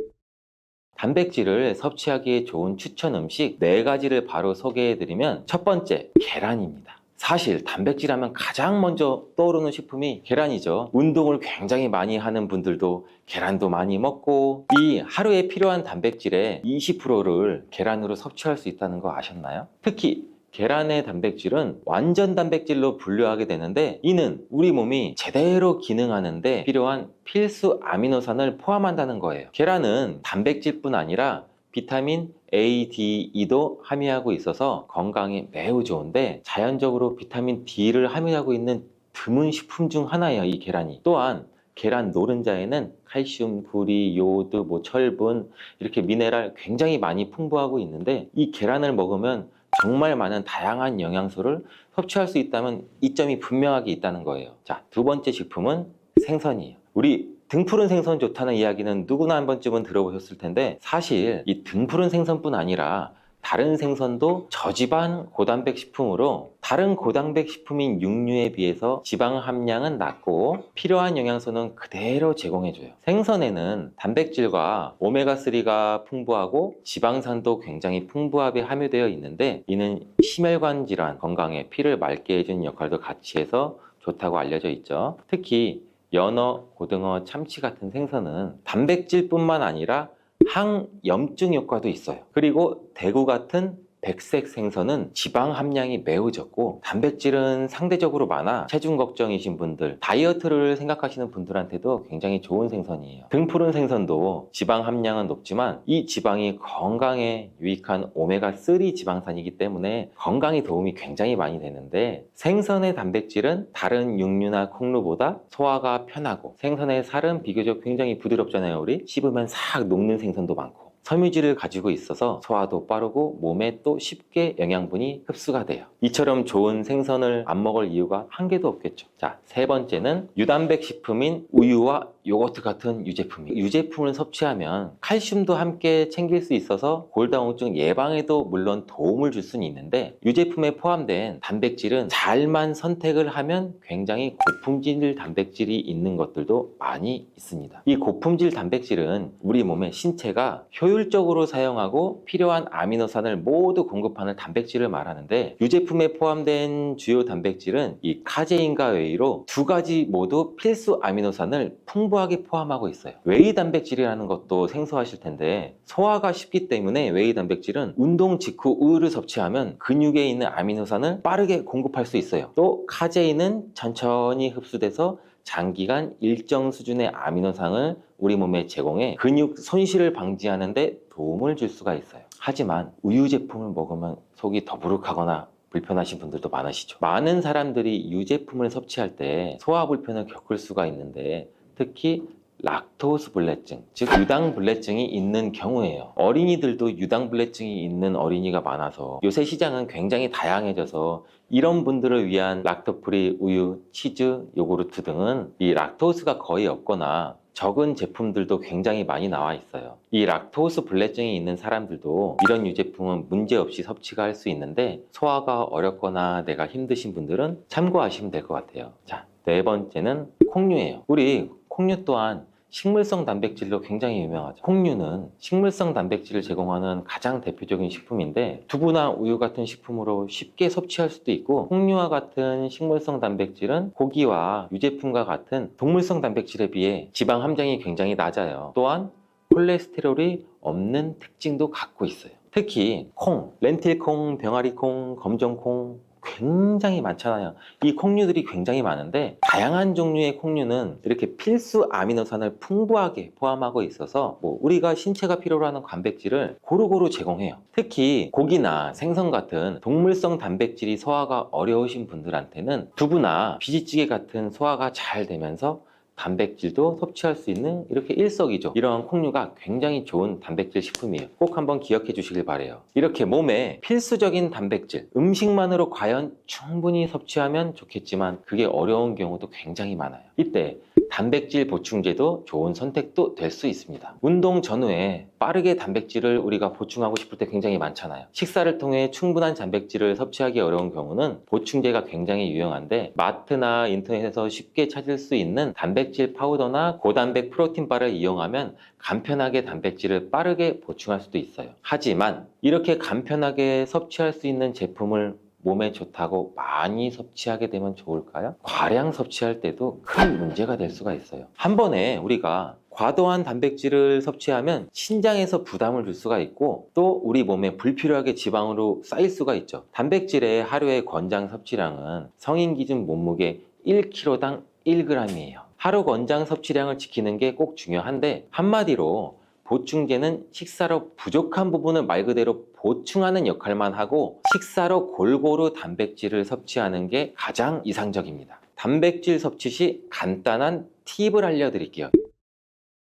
Speaker 1: 단백질을 섭취하기에 좋은 추천 음식 4가지를 바로 소개해드리면 첫 번째, 계란입니다. 사실 단백질 하면 가장 먼저 떠오르는 식품이 계란이죠. 운동을 굉장히 많이 하는 분들도 계란도 많이 먹고 이 하루에 필요한 단백질의 20%를 계란으로 섭취할 수 있다는 거 아셨나요? 특히 계란의 단백질은 완전 단백질로 분류하게 되는데 이는 우리 몸이 제대로 기능하는데 필요한 필수 아미노산을 포함한다는 거예요. 계란은 단백질뿐 아니라 비타민 A, D, E도 함유하고 있어서 건강에 매우 좋은데 자연적으로 비타민 D를 함유하고 있는 드문 식품 중 하나예요, 이 계란이. 또한 계란 노른자에는 칼슘, 구리, 요오드, 철분 이렇게 미네랄 굉장히 많이 풍부하고 있는데 이 계란을 먹으면 정말 많은 다양한 영양소를 섭취할 수 있다면 이점이 분명하게 있다는 거예요. 자, 두 번째 식품은 생선이에요. 우리 등푸른 생선 좋다는 이야기는 누구나 한 번쯤은 들어보셨을 텐데 사실 이 등푸른 생선뿐 아니라 다른 생선도 저지방 고단백 식품으로 다른 고단백 식품인 육류에 비해서 지방 함량은 낮고 필요한 영양소는 그대로 제공해줘요. 생선에는 단백질과 오메가3가 풍부하고 지방산도 굉장히 풍부하게 함유되어 있는데 이는 심혈관 질환 건강에 피를 맑게 해주는 역할도 같이 해서 좋다고 알려져 있죠. 특히 연어, 고등어, 참치 같은 생선은 단백질뿐만 아니라 항염증 효과도 있어요. 그리고 대구 같은 백색 생선은 지방 함량이 매우 적고 단백질은 상대적으로 많아 체중 걱정이신 분들, 다이어트를 생각하시는 분들한테도 굉장히 좋은 생선이에요. 등푸른 생선도 지방 함량은 높지만 이 지방이 건강에 유익한 오메가3 지방산이기 때문에 건강에 도움이 굉장히 많이 되는데 생선의 단백질은 다른 육류나 콩류보다 소화가 편하고 생선의 살은 비교적 굉장히 부드럽잖아요. 우리 씹으면 싹 녹는 생선도 많고 섬유질을 가지고 있어서 소화도 빠르고 몸에 또 쉽게 영양분이 흡수가 돼요. 이처럼 좋은 생선을 안 먹을 이유가 한 개도 없겠죠. 자, 세 번째는 유단백 식품인 우유와 요거트 같은 유제품이에요. 유제품을 섭취하면 칼슘도 함께 챙길 수 있어서 골다공증 예방에도 물론 도움을 줄 수는 있는데 유제품에 포함된 단백질은 잘만 선택을 하면 굉장히 고품질 단백질이 있는 것들도 많이 있습니다. 이 고품질 단백질은 우리 몸의 신체가 효율적으로 사용하고 필요한 아미노산을 모두 공급하는 단백질을 말하는데 유제품에 포함된 주요 단백질은 이 카제인과 웨이로 두 가지 모두 필수 아미노산을 풍부하게 포함하고 있어요. 웨이 단백질이라는 것도 생소하실 텐데 소화가 쉽기 때문에 웨이 단백질은 운동 직후 우유를 섭취하면 근육에 있는 아미노산을 빠르게 공급할 수 있어요. 또 카제인은 천천히 흡수돼서 장기간 일정 수준의 아미노산을 우리 몸에 제공해 근육 손실을 방지하는 데 도움을 줄 수가 있어요. 하지만 우유 제품을 먹으면 속이 더부룩하거나 불편하신 분들도 많으시죠. 많은 사람들이 유제품을 섭취할 때 소화 불편을 겪을 수가 있는데 특히 락토스 불내증, 즉 유당불내증이 있는 경우에요. 어린이들도 유당불내증이 있는 어린이가 많아서 요새 시장은 굉장히 다양해져서 이런 분들을 위한 락토프리 우유, 치즈, 요구르트 등은 이 락토스가 거의 없거나 적은 제품들도 굉장히 많이 나와 있어요. 이 락토스 불내증이 있는 사람들도 이런 유제품은 문제없이 섭취가 할 수 있는데 소화가 어렵거나 내가 힘드신 분들은 참고하시면 될 것 같아요. 자, 네 번째는 콩류예요. 우리 콩류 또한 식물성 단백질로 굉장히 유명하죠. 콩류는 식물성 단백질을 제공하는 가장 대표적인 식품인데 두부나 우유 같은 식품으로 쉽게 섭취할 수도 있고 콩류와 같은 식물성 단백질은 고기와 유제품과 같은 동물성 단백질에 비해 지방 함량이 굉장히 낮아요. 또한 콜레스테롤이 없는 특징도 갖고 있어요. 특히 콩, 렌틸콩, 병아리콩, 검정콩 굉장히 많잖아요. 이 콩류들이 굉장히 많은데 다양한 종류의 콩류는 이렇게 필수 아미노산을 풍부하게 포함하고 있어서 우리가 신체가 필요로 하는 단백질을 고루고루 제공해요. 특히 고기나 생선 같은 동물성 단백질이 소화가 어려우신 분들한테는 두부나 비지찌개 같은 소화가 잘 되면서 단백질도 섭취할 수 있는 이렇게 일석이조 이러한 콩류가 굉장히 좋은 단백질 식품이에요. 꼭 한번 기억해 주시길 바래요. 이렇게 몸에 필수적인 단백질 음식만으로 과연 충분히 섭취하면 좋겠지만 그게 어려운 경우도 굉장히 많아요. 이때 단백질 보충제도 좋은 선택도 될 수 있습니다. 운동 전후에 빠르게 단백질을 우리가 보충하고 싶을 때 굉장히 많잖아요. 식사를 통해 충분한 단백질을 섭취하기 어려운 경우는 보충제가 굉장히 유용한데, 마트나 인터넷에서 쉽게 찾을 수 있는 단백질 파우더나 고단백 프로틴바를 이용하면 간편하게 단백질을 빠르게 보충할 수도 있어요. 하지만 이렇게 간편하게 섭취할 수 있는 제품을 몸에 좋다고 많이 섭취하게 되면 좋을까요? 과량 섭취할 때도 큰 문제가 될 수가 있어요. 한 번에 우리가 과도한 단백질을 섭취하면 신장에서 부담을 줄 수가 있고, 또 우리 몸에 불필요하게 지방으로 쌓일 수가 있죠. 단백질의 하루의 권장 섭취량은 성인 기준 몸무게 1kg당 1g이에요. 하루 권장 섭취량을 지키는 게 꼭 중요한데, 한마디로 보충제는 식사로 부족한 부분을 말 그대로 보충하는 역할만 하고, 식사로 골고루 단백질을 섭취하는 게 가장 이상적입니다. 단백질 섭취 시 간단한 팁을 알려드릴게요.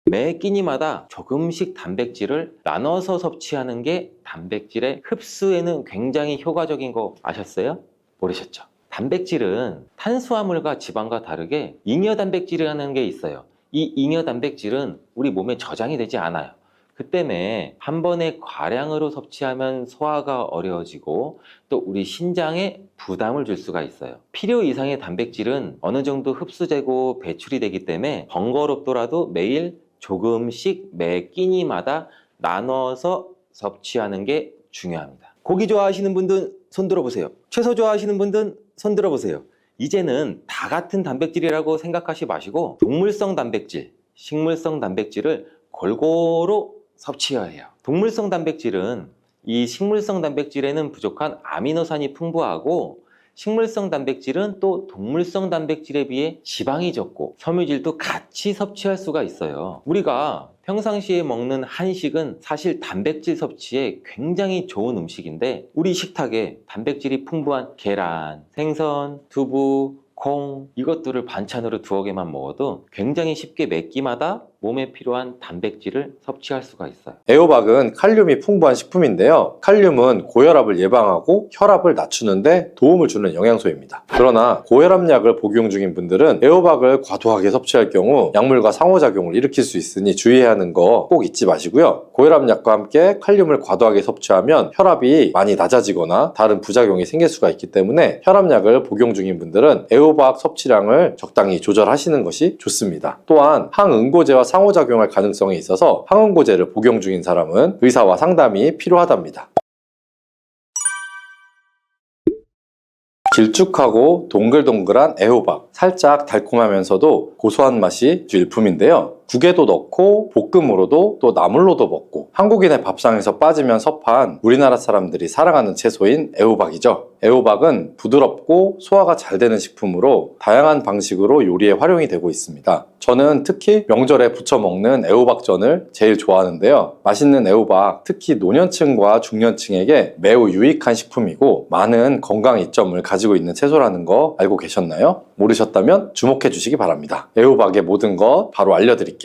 Speaker 1: 매 끼니마다 조금씩 단백질을 나눠서 섭취하는 게 단백질의 흡수에는 굉장히 효과적인 거 아셨어요? 모르셨죠? 단백질은 탄수화물과 지방과 다르게 잉여 단백질이라는 게 있어요. 이 잉여 단백질은 우리 몸에 저장이 되지 않아요. 그 때문에 한 번에 과량으로 섭취하면 소화가 어려워지고, 또 우리 신장에 부담을 줄 수가 있어요. 필요 이상의 단백질은 어느 정도 흡수되고 배출이 되기 때문에 번거롭더라도 매일 조금씩 매 끼니마다 나눠서 섭취하는 게 중요합니다. 고기 좋아하시는 분들은 손 들어보세요. 채소 좋아하시는 분들은 손 들어보세요. 이제는 다 같은 단백질이라고 생각하지 마시고 동물성 단백질, 식물성 단백질을 골고루 섭취해야 해요. 동물성 단백질은 이 식물성 단백질에는 부족한 아미노산이 풍부하고, 식물성 단백질은 또 동물성 단백질에 비해 지방이 적고 섬유질도 같이 섭취할 수가 있어요. 우리가 평상시에 먹는 한식은 사실 단백질 섭취에 굉장히 좋은 음식인데, 우리 식탁에 단백질이 풍부한 계란, 생선, 두부, 콩, 이것들을 반찬으로 두어 개만 먹어도 굉장히 쉽게 매 끼마다 몸에 필요한 단백질을 섭취할 수가 있어요.
Speaker 2: 애호박은 칼륨이 풍부한 식품인데요. 칼륨은 고혈압을 예방하고 혈압을 낮추는데 도움을 주는 영양소입니다. 그러나 고혈압약을 복용 중인 분들은 애호박을 과도하게 섭취할 경우 약물과 상호작용을 일으킬 수 있으니 주의해야 하는 거 꼭 잊지 마시고요. 고혈압약과 함께 칼륨을 과도하게 섭취하면 혈압이 많이 낮아지거나 다른 부작용이 생길 수가 있기 때문에 혈압약을 복용 중인 분들은 애호박 섭취량을 적당히 조절하시는 것이 좋습니다. 또한 항응고제와 상호작용할 가능성이 있어서 항응고제를 복용 중인 사람은 의사와 상담이 필요하답니다. 길쭉하고 동글동글한 애호박, 살짝 달콤하면서도 고소한 맛이 일품인데요. 국에도 넣고 볶음으로도 또 나물로도 먹고, 한국인의 밥상에서 빠지면 섭한 우리나라 사람들이 사랑하는 채소인 애호박이죠. 애호박은 부드럽고 소화가 잘 되는 식품으로 다양한 방식으로 요리에 활용이 되고 있습니다. 저는 특히 명절에 부쳐 먹는 애호박전을 제일 좋아하는데요. 맛있는 애호박, 특히 노년층과 중년층에게 매우 유익한 식품이고 많은 건강 이점을 가지고 있는 채소라는 거 알고 계셨나요? 모르셨다면 주목해 주시기 바랍니다. 애호박의 모든 것 바로 알려드릴게요.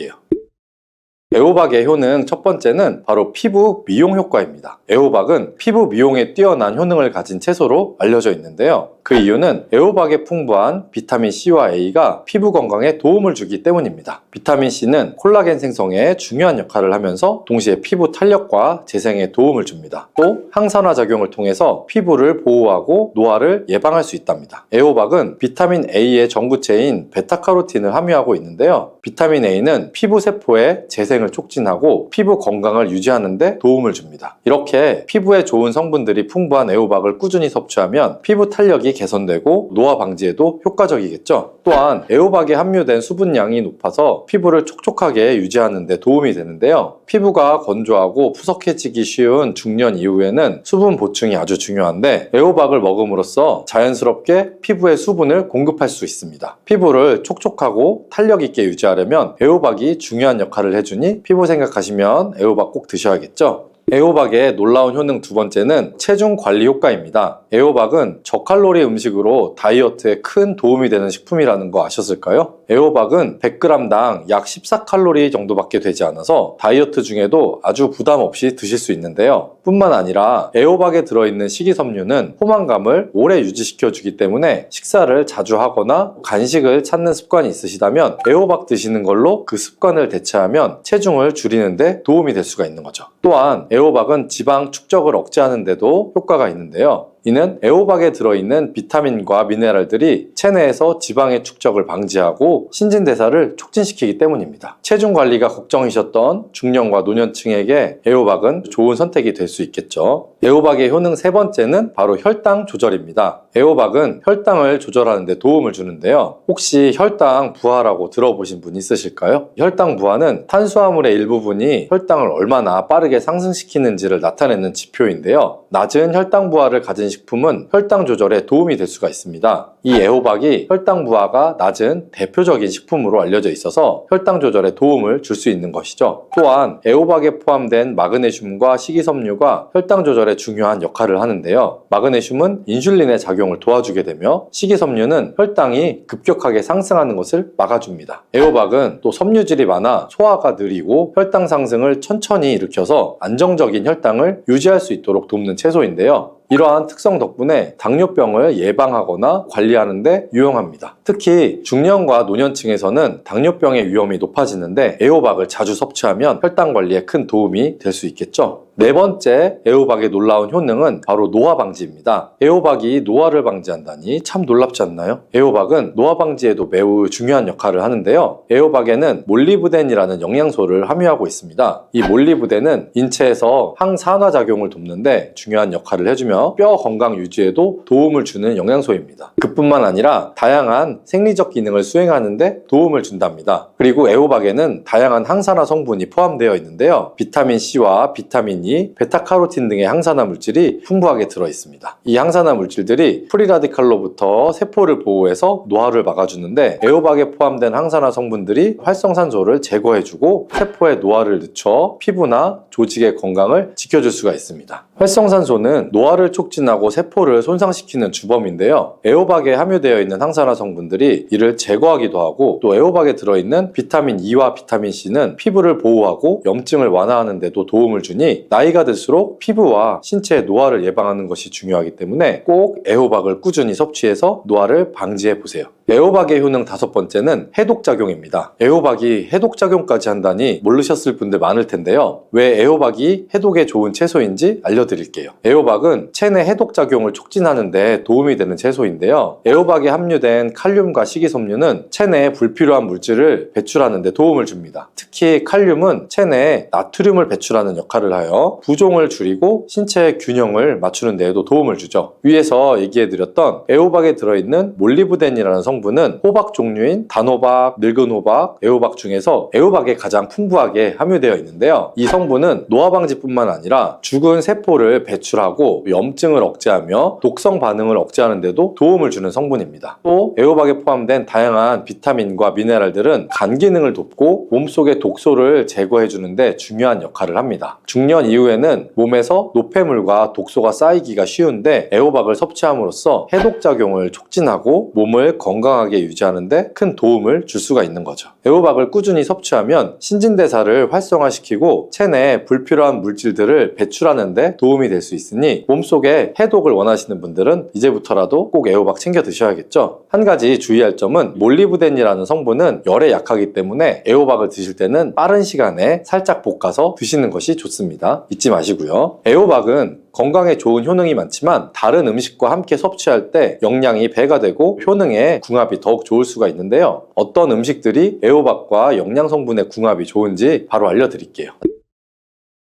Speaker 2: 애호박의 효능 첫 번째는 바로 피부 미용 효과입니다. 애호박은 피부 미용에 뛰어난 효능을 가진 채소로 알려져 있는데요. 그 이유는 애호박에 풍부한 비타민 C와 A가 피부 건강에 도움을 주기 때문입니다. 비타민 C는 콜라겐 생성에 중요한 역할을 하면서 동시에 피부 탄력과 재생에 도움을 줍니다. 또 항산화 작용을 통해서 피부를 보호하고 노화를 예방할 수 있답니다. 애호박은 비타민 A의 전구체인 베타카로틴을 함유하고 있는데요. 비타민 A는 피부 세포의 재생을 촉진하고 피부 건강을 유지하는 데 도움을 줍니다. 이렇게 피부에 좋은 성분들이 풍부한 애호박을 꾸준히 섭취하면 피부 탄력이 개선되고 노화 방지에도 효과적이겠죠. 또한 애호박에 함유된 수분량이 높아서 피부를 촉촉하게 유지하는 데 도움이 되는데요. 피부가 건조하고 푸석해지기 쉬운 중년 이후에는 수분 보충이 아주 중요한데, 애호박을 먹음으로써 자연스럽게 피부에 수분을 공급할 수 있습니다. 피부를 촉촉하고 탄력 있게 유지하려면 애호박이 중요한 역할을 해주니 피부 생각하시면 애호박 꼭 드셔야겠죠. 애호박의 놀라운 효능 두 번째는 체중 관리 효과입니다. 애호박은 저칼로리 음식으로 다이어트에 큰 도움이 되는 식품이라는 거 아셨을까요? 애호박은 100g당 약 14칼로리 정도밖에 되지 않아서 다이어트 중에도 아주 부담 없이 드실 수 있는데요. 뿐만 아니라 애호박에 들어있는 식이섬유는 포만감을 오래 유지시켜주기 때문에 식사를 자주 하거나 간식을 찾는 습관이 있으시다면 애호박 드시는 걸로 그 습관을 대체하면 체중을 줄이는데 도움이 될 수가 있는 거죠. 또한 애호박은 지방 축적을 억제하는 데도 효과가 있는데요. 이는 애호박에 들어있는 비타민과 미네랄들이 체내에서 지방의 축적을 방지하고 신진대사를 촉진시키기 때문입니다. 체중 관리가 걱정이셨던 중년과 노년층에게 애호박은 좋은 선택이 될 수 있겠죠. 애호박의 효능 세 번째는 바로 혈당 조절입니다. 애호박은 혈당을 조절하는 데 도움을 주는데요. 혹시 혈당 부하라고 들어보신 분 있으실까요? 혈당 부하는 탄수화물의 일부분이 혈당을 얼마나 빠르게 상승시키는지를 나타내는 지표인데요. 낮은 혈당 부하를 가진 식품은 혈당 조절에 도움이 될 수가 있습니다. 이 애호박이 혈당 부하가 낮은 대표적인 식품으로 알려져 있어서 혈당 조절에 도움을 줄 수 있는 것이죠. 또한 애호박에 포함된 마그네슘과 식이섬유가 혈당 조절에 중요한 역할을 하는데요. 마그네슘은 인슐린의 작용을 도와주게 되며 식이섬유는 혈당이 급격하게 상승하는 것을 막아줍니다. 애호박은 또 섬유질이 많아 소화가 느리고 혈당 상승을 천천히 일으켜서 안정적인 혈당을 유지할 수 있도록 돕는 채소인데요. 이러한 특성 덕분에 당뇨병을 예방하거나 관리하는 데 유용합니다. 특히 중년과 노년층에서는 당뇨병의 위험이 높아지는데 애호박을 자주 섭취하면 혈당 관리에 큰 도움이 될 수 있겠죠. 네 번째 애호박의 놀라운 효능은 바로 노화 방지입니다. 애호박이 노화를 방지한다니 참 놀랍지 않나요? 애호박은 노화 방지에도 매우 중요한 역할을 하는데요. 애호박에는 몰리브덴이라는 영양소를 함유하고 있습니다. 이 몰리브덴은 인체에서 항산화 작용을 돕는데 중요한 역할을 해주며 뼈 건강 유지에도 도움을 주는 영양소입니다. 그뿐만 아니라 다양한 생리적 기능을 수행하는 데 도움을 준답니다. 그리고 애호박에는 다양한 항산화 성분이 포함되어 있는데요. 비타민 C와 비타민 E, 베타카로틴 등의 항산화 물질이 풍부하게 들어있습니다. 이 항산화 물질들이 프리라디칼로부터 세포를 보호해서 노화를 막아주는데 애호박에 포함된 항산화 성분들이 활성산소를 제거해주고 세포의 노화를 늦춰 피부나 조직의 건강을 지켜줄 수가 있습니다. 활성산소는 노화를 촉진하고 세포를 손상시키는 주범인데요. 애호박에 함유되어 있는 항산화 성분들이 이를 제거하기도 하고 또 애호박에 들어있는 비타민 E와 비타민 C는 피부를 보호하고 염증을 완화하는 데도 도움을 주니 나이가 들수록 피부와 신체의 노화를 예방하는 것이 중요하기 때문에 꼭 애호박을 꾸준히 섭취해서 노화를 방지해 보세요. 애호박의 효능 다섯 번째는 해독작용입니다. 애호박이 해독작용까지 한다니 모르셨을 분들 많을 텐데요. 왜 애호박이 해독에 좋은 채소인지 알려드릴게요. 애호박은 체내 해독작용을 촉진하는 데 도움이 되는 채소인데요. 애호박에 함유된 칼륨과 식이섬유는 체내에 불필요한 물질을 배출하는 데 도움을 줍니다. 특히 칼륨은 체내에 나트륨을 배출하는 역할을 하여 부종을 줄이고 신체의 균형을 맞추는 데에도 도움을 주죠. 위에서 얘기해드렸던 애호박에 들어있는 몰리브덴이라는 성분은 호박 종류인 단호박, 늙은 호박, 애호박 중에서 애호박에 가장 풍부하게 함유되어 있는데요. 이 성분은 노화 방지뿐만 아니라 죽은 세포를 배출하고 염증을 억제하며 독성 반응을 억제하는 데도 도움을 주는 성분입니다. 또 애호박에 포함된 다양한 비타민과 미네랄들은 간 기능을 돕고 몸속의 독소를 제거해 주는데 중요한 역할을 합니다. 중년 이후에는 몸에서 노폐물과 독소가 쌓이기가 쉬운데 애호박을 섭취함으로써 해독작용을 촉진하고 몸을 건강하게 유지하는 데 큰 도움을 줄 수가 있는 거죠. 애호박을 꾸준히 섭취하면 신진대사를 활성화시키고 체내에 불필요한 물질들을 배출하는 데 도움이 될 수 있으니 몸속에 해독을 원하시는 분들은 이제부터라도 꼭 애호박 챙겨 드셔야겠죠. 한 가지 주의할 점은 몰리브덴이라는 성분은 열에 약하기 때문에 애호박을 드실 때는 빠른 시간에 살짝 볶아서 드시는 것이 좋습니다. 잊지 마시고요. 애호박은 건강에 좋은 효능이 많지만 다른 음식과 함께 섭취할 때 영양이 배가 되고 효능에 궁합이 더욱 좋을 수가 있는데요. 어떤 음식들이 애호박과 영양 성분의 궁합이 좋은지 바로 알려드릴게요.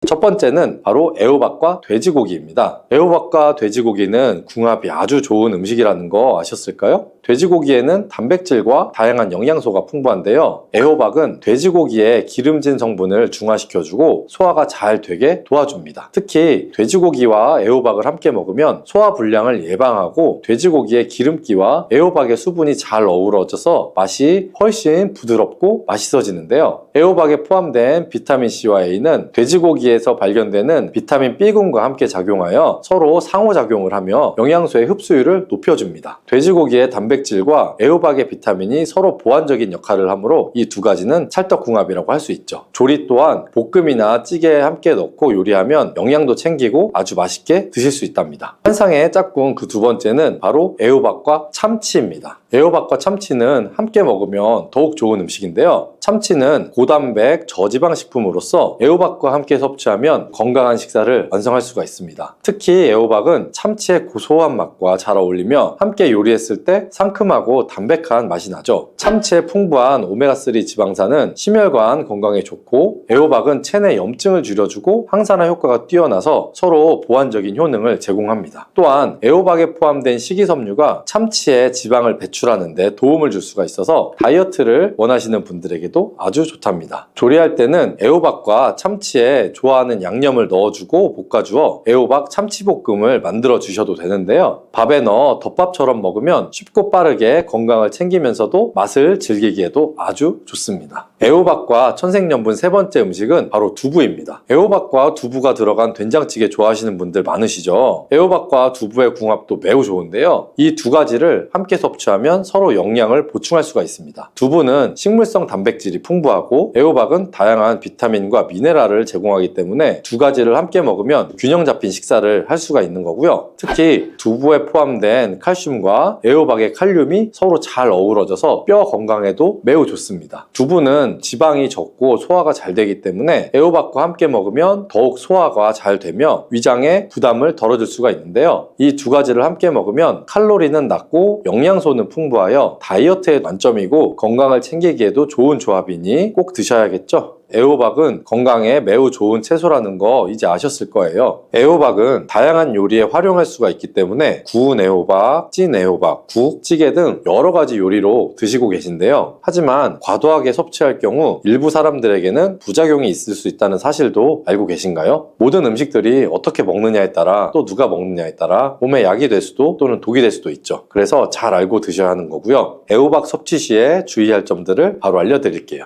Speaker 2: 첫 번째는 바로 애호박과 돼지고기입니다. 애호박과 돼지고기는 궁합이 아주 좋은 음식이라는 거 아셨을까요? 돼지고기에는 단백질과 다양한 영양소가 풍부한데요. 애호박은 돼지고기의 기름진 성분을 중화시켜주고 소화가 잘 되게 도와줍니다. 특히 돼지고기와 애호박을 함께 먹으면 소화불량을 예방하고 돼지고기의 기름기와 애호박의 수분이 잘 어우러져서 맛이 훨씬 부드럽고 맛있어지는데요. 애호박에 포함된 비타민 C와 A는 돼지고기에서 발견되는 비타민 B군과 함께 작용하여 서로 상호작용을 하며 영양소의 흡수율을 높여줍니다. 돼지고기의 단백질과 애호박의 비타민이 서로 보완적인 역할을 하므로 이 두 가지는 찰떡궁합이라고 할 수 있죠. 조리 또한 볶음이나 찌개에 함께 넣고 요리하면 영양도 챙기고 아주 맛있게 드실 수 있답니다. 한상의 짝꿍 그 두 번째는 바로 애호박과 참치입니다. 애호박과 참치는 함께 먹으면 더욱 좋은 음식인데요. 참치는 고단백, 저지방 식품으로서 애호박과 함께 섭취하면 건강한 식사를 완성할 수가 있습니다. 특히 애호박은 참치의 고소한 맛과 잘 어울리며 함께 요리했을 때 상큼하고 담백한 맛이 나죠. 참치의 풍부한 오메가3 지방산은 심혈관 건강에 좋고 애호박은 체내 염증을 줄여주고 항산화 효과가 뛰어나서 서로 보완적인 효능을 제공합니다. 또한 애호박에 포함된 식이섬유가 참치의 지방을 배출하는 데 도움을 줄 수가 있어서 다이어트를 원하시는 분들에게도 아주 좋답니다. 조리할 때는 애호박과 참치에 좋아하는 양념을 넣어주고 볶아주어 애호박 참치볶음을 만들어 주셔도 되는데요. 밥에 넣어 덮밥처럼 먹으면 쉽고 빠르게 건강을 챙기면서도 맛을 즐기기에도 아주 좋습니다. 애호박과 천생연분 세 번째 음식은 바로 두부입니다. 애호박과 두부가 들어간 된장찌개 좋아하시는 분들 많으시죠? 애호박과 두부의 궁합도 매우 좋은데요. 이 두 가지를 함께 섭취하면 서로 영양을 보충할 수가 있습니다. 두부는 식물성 단백질이 풍부하고 애호박은 다양한 비타민과 미네랄을 제공하기 때문에 두 가지를 함께 먹으면 균형 잡힌 식사를 할 수가 있는 거고요. 특히 두부에 포함된 칼슘과 애호박의 칼륨이 서로 잘 어우러져서 뼈 건강에도 매우 좋습니다. 두부는 지방이 적고 소화가 잘 되기 때문에 애호박과 함께 먹으면 더욱 소화가 잘 되며 위장에 부담을 덜어줄 수가 있는데요. 이 두 가지를 함께 먹으면 칼로리는 낮고 영양소는 풍부하여 다이어트에 만점이고 건강을 챙기기에도 좋은 조합이니 꼭 드셔야겠죠? 애호박은 건강에 매우 좋은 채소라는 거 이제 아셨을 거예요. 애호박은 다양한 요리에 활용할 수가 있기 때문에 구운 애호박, 찐 애호박, 국, 찌개 등 여러 가지 요리로 드시고 계신데요. 하지만 과도하게 섭취할 경우 일부 사람들에게는 부작용이 있을 수 있다는 사실도 알고 계신가요? 모든 음식들이 어떻게 먹느냐에 따라 또 누가 먹느냐에 따라 몸에 약이 될 수도 또는 독이 될 수도 있죠. 그래서 잘 알고 드셔야 하는 거고요. 애호박 섭취 시에 주의할 점들을 바로 알려드릴게요.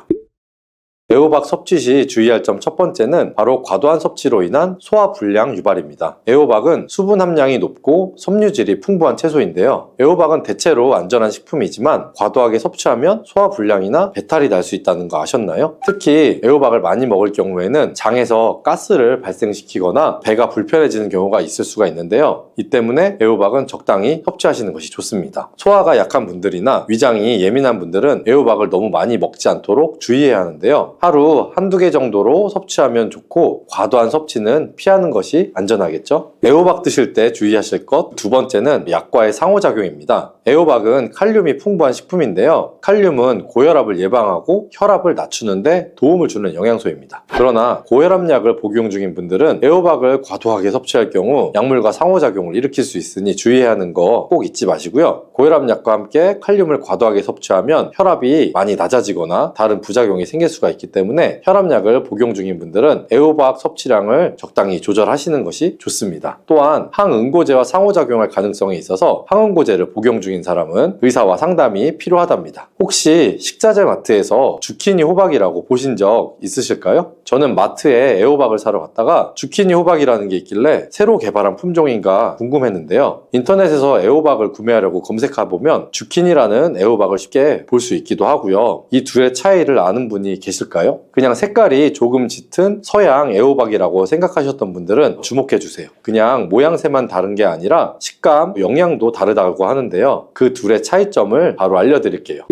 Speaker 2: 애호박 섭취 시 주의할 점 첫 번째는 바로 과도한 섭취로 인한 소화불량 유발입니다. 애호박은 수분 함량이 높고 섬유질이 풍부한 채소인데요. 애호박은 대체로 안전한 식품이지만 과도하게 섭취하면 소화불량이나 배탈이 날 수 있다는 거 아셨나요? 특히 애호박을 많이 먹을 경우에는 장에서 가스를 발생시키거나 배가 불편해지는 경우가 있을 수가 있는데요. 이 때문에 애호박은 적당히 섭취하시는 것이 좋습니다. 소화가 약한 분들이나 위장이 예민한 분들은 애호박을 너무 많이 먹지 않도록 주의해야 하는데요. 하루 한두 개 정도로 섭취하면 좋고 과도한 섭취는 피하는 것이 안전하겠죠? 애호박 드실 때 주의하실 것 두 번째는 약과의 상호작용입니다. 애호박은 칼륨이 풍부한 식품인데요. 칼륨은 고혈압을 예방하고 혈압을 낮추는데 도움을 주는 영양소입니다. 그러나 고혈압약을 복용 중인 분들은 애호박을 과도하게 섭취할 경우 약물과 상호작용을 일으킬 수 있으니 주의해야 하는 거 꼭 잊지 마시고요. 고혈압약과 함께 칼륨을 과도하게 섭취하면 혈압이 많이 낮아지거나 다른 부작용이 생길 수가 있기 때문에 혈압약을 복용 중인 분들은 애호박 섭취량을 적당히 조절하시는 것이 좋습니다. 또한 항응고제와 상호작용할 가능성이 있어서 항응고제를 복용 중인 사람은 의사와 상담이 필요하답니다. 혹시 식자재 마트에서 주키니 호박이라고 보신 적 있으실까요? 저는 마트에 애호박을 사러 갔다가 주키니 호박이라는 게 있길래 새로 개발한 품종인가 궁금했는데요. 인터넷에서 애호박을 구매하려고 검색해보면 주키니라는 애호박을 쉽게 볼 수 있기도 하고요. 이 둘의 차이를 아는 분이 계실까요? 그냥 색깔이 조금 짙은 서양 애호박이라고 생각하셨던 분들은 주목해주세요. 그냥 모양새만 다른 게 아니라 식감, 영양도 다르다고 하는데요. 그 둘의 차이점을 바로 알려드릴게요.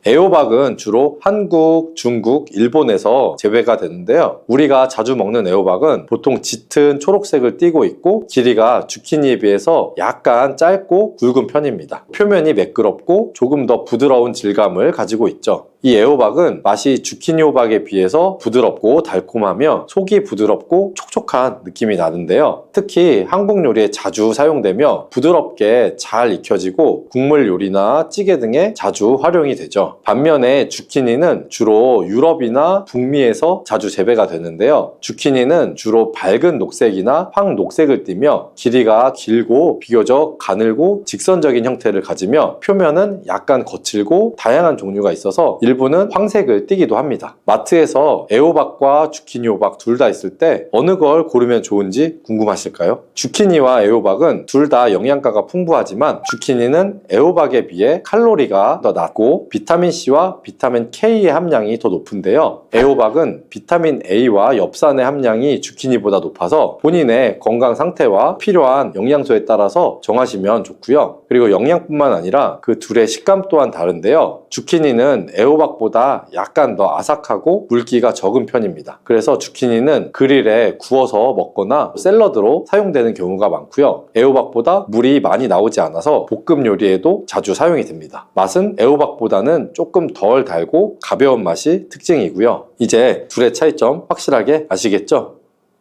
Speaker 2: 애호박은 주로 한국, 중국, 일본에서 재배가 되는데요. 우리가 자주 먹는 애호박은 보통 짙은 초록색을 띠고 있고 길이가 주키니에 비해서 약간 짧고 굵은 편입니다. 표면이 매끄럽고 조금 더 부드러운 질감을 가지고 있죠. 이 애호박은 맛이 주키니 호박에 비해서 부드럽고 달콤하며 속이 부드럽고 촉촉한 느낌이 나는데요. 특히 한국 요리에 자주 사용되며 부드럽게 잘 익혀지고 국물 요리나 찌개 등에 자주 활용이 되죠. 반면에 주키니는 주로 유럽이나 북미에서 자주 재배가 되는데요. 주키니는 주로 밝은 녹색이나 황녹색을 띠며 길이가 길고 비교적 가늘고 직선적인 형태를 가지며 표면은 약간 거칠고 다양한 종류가 있어서 일부는 황색을 띠기도 합니다. 마트에서 애호박과 주키니 호박 둘 다 있을 때 어느 걸 고르면 좋은지 궁금하실까요? 주키니와 애호박은 둘 다 영양가가 풍부하지만 주키니는 애호박에 비해 칼로리가 더 낮고 비타민C와 비타민 K의 함량이 더 높은데요. 애호박은 비타민 A와 엽산의 함량이 주키니보다 높아서 본인의 건강 상태와 필요한 영양소에 따라서 정하시면 좋고요. 그리고 영양뿐만 아니라 그 둘의 식감 또한 다른데요. 주키니는 애호박보다 약간 더 아삭하고 물기가 적은 편입니다. 그래서 주키니는 그릴에 구워서 먹거나 샐러드로 사용되는 경우가 많고요. 애호박보다 물이 많이 나오지 않아서 볶음 요리에도 자주 사용이 됩니다. 맛은 애호박보다는 조금 덜 달고 가벼운 맛이 특징이고요. 이제 둘의 차이점 확실하게 아시겠죠?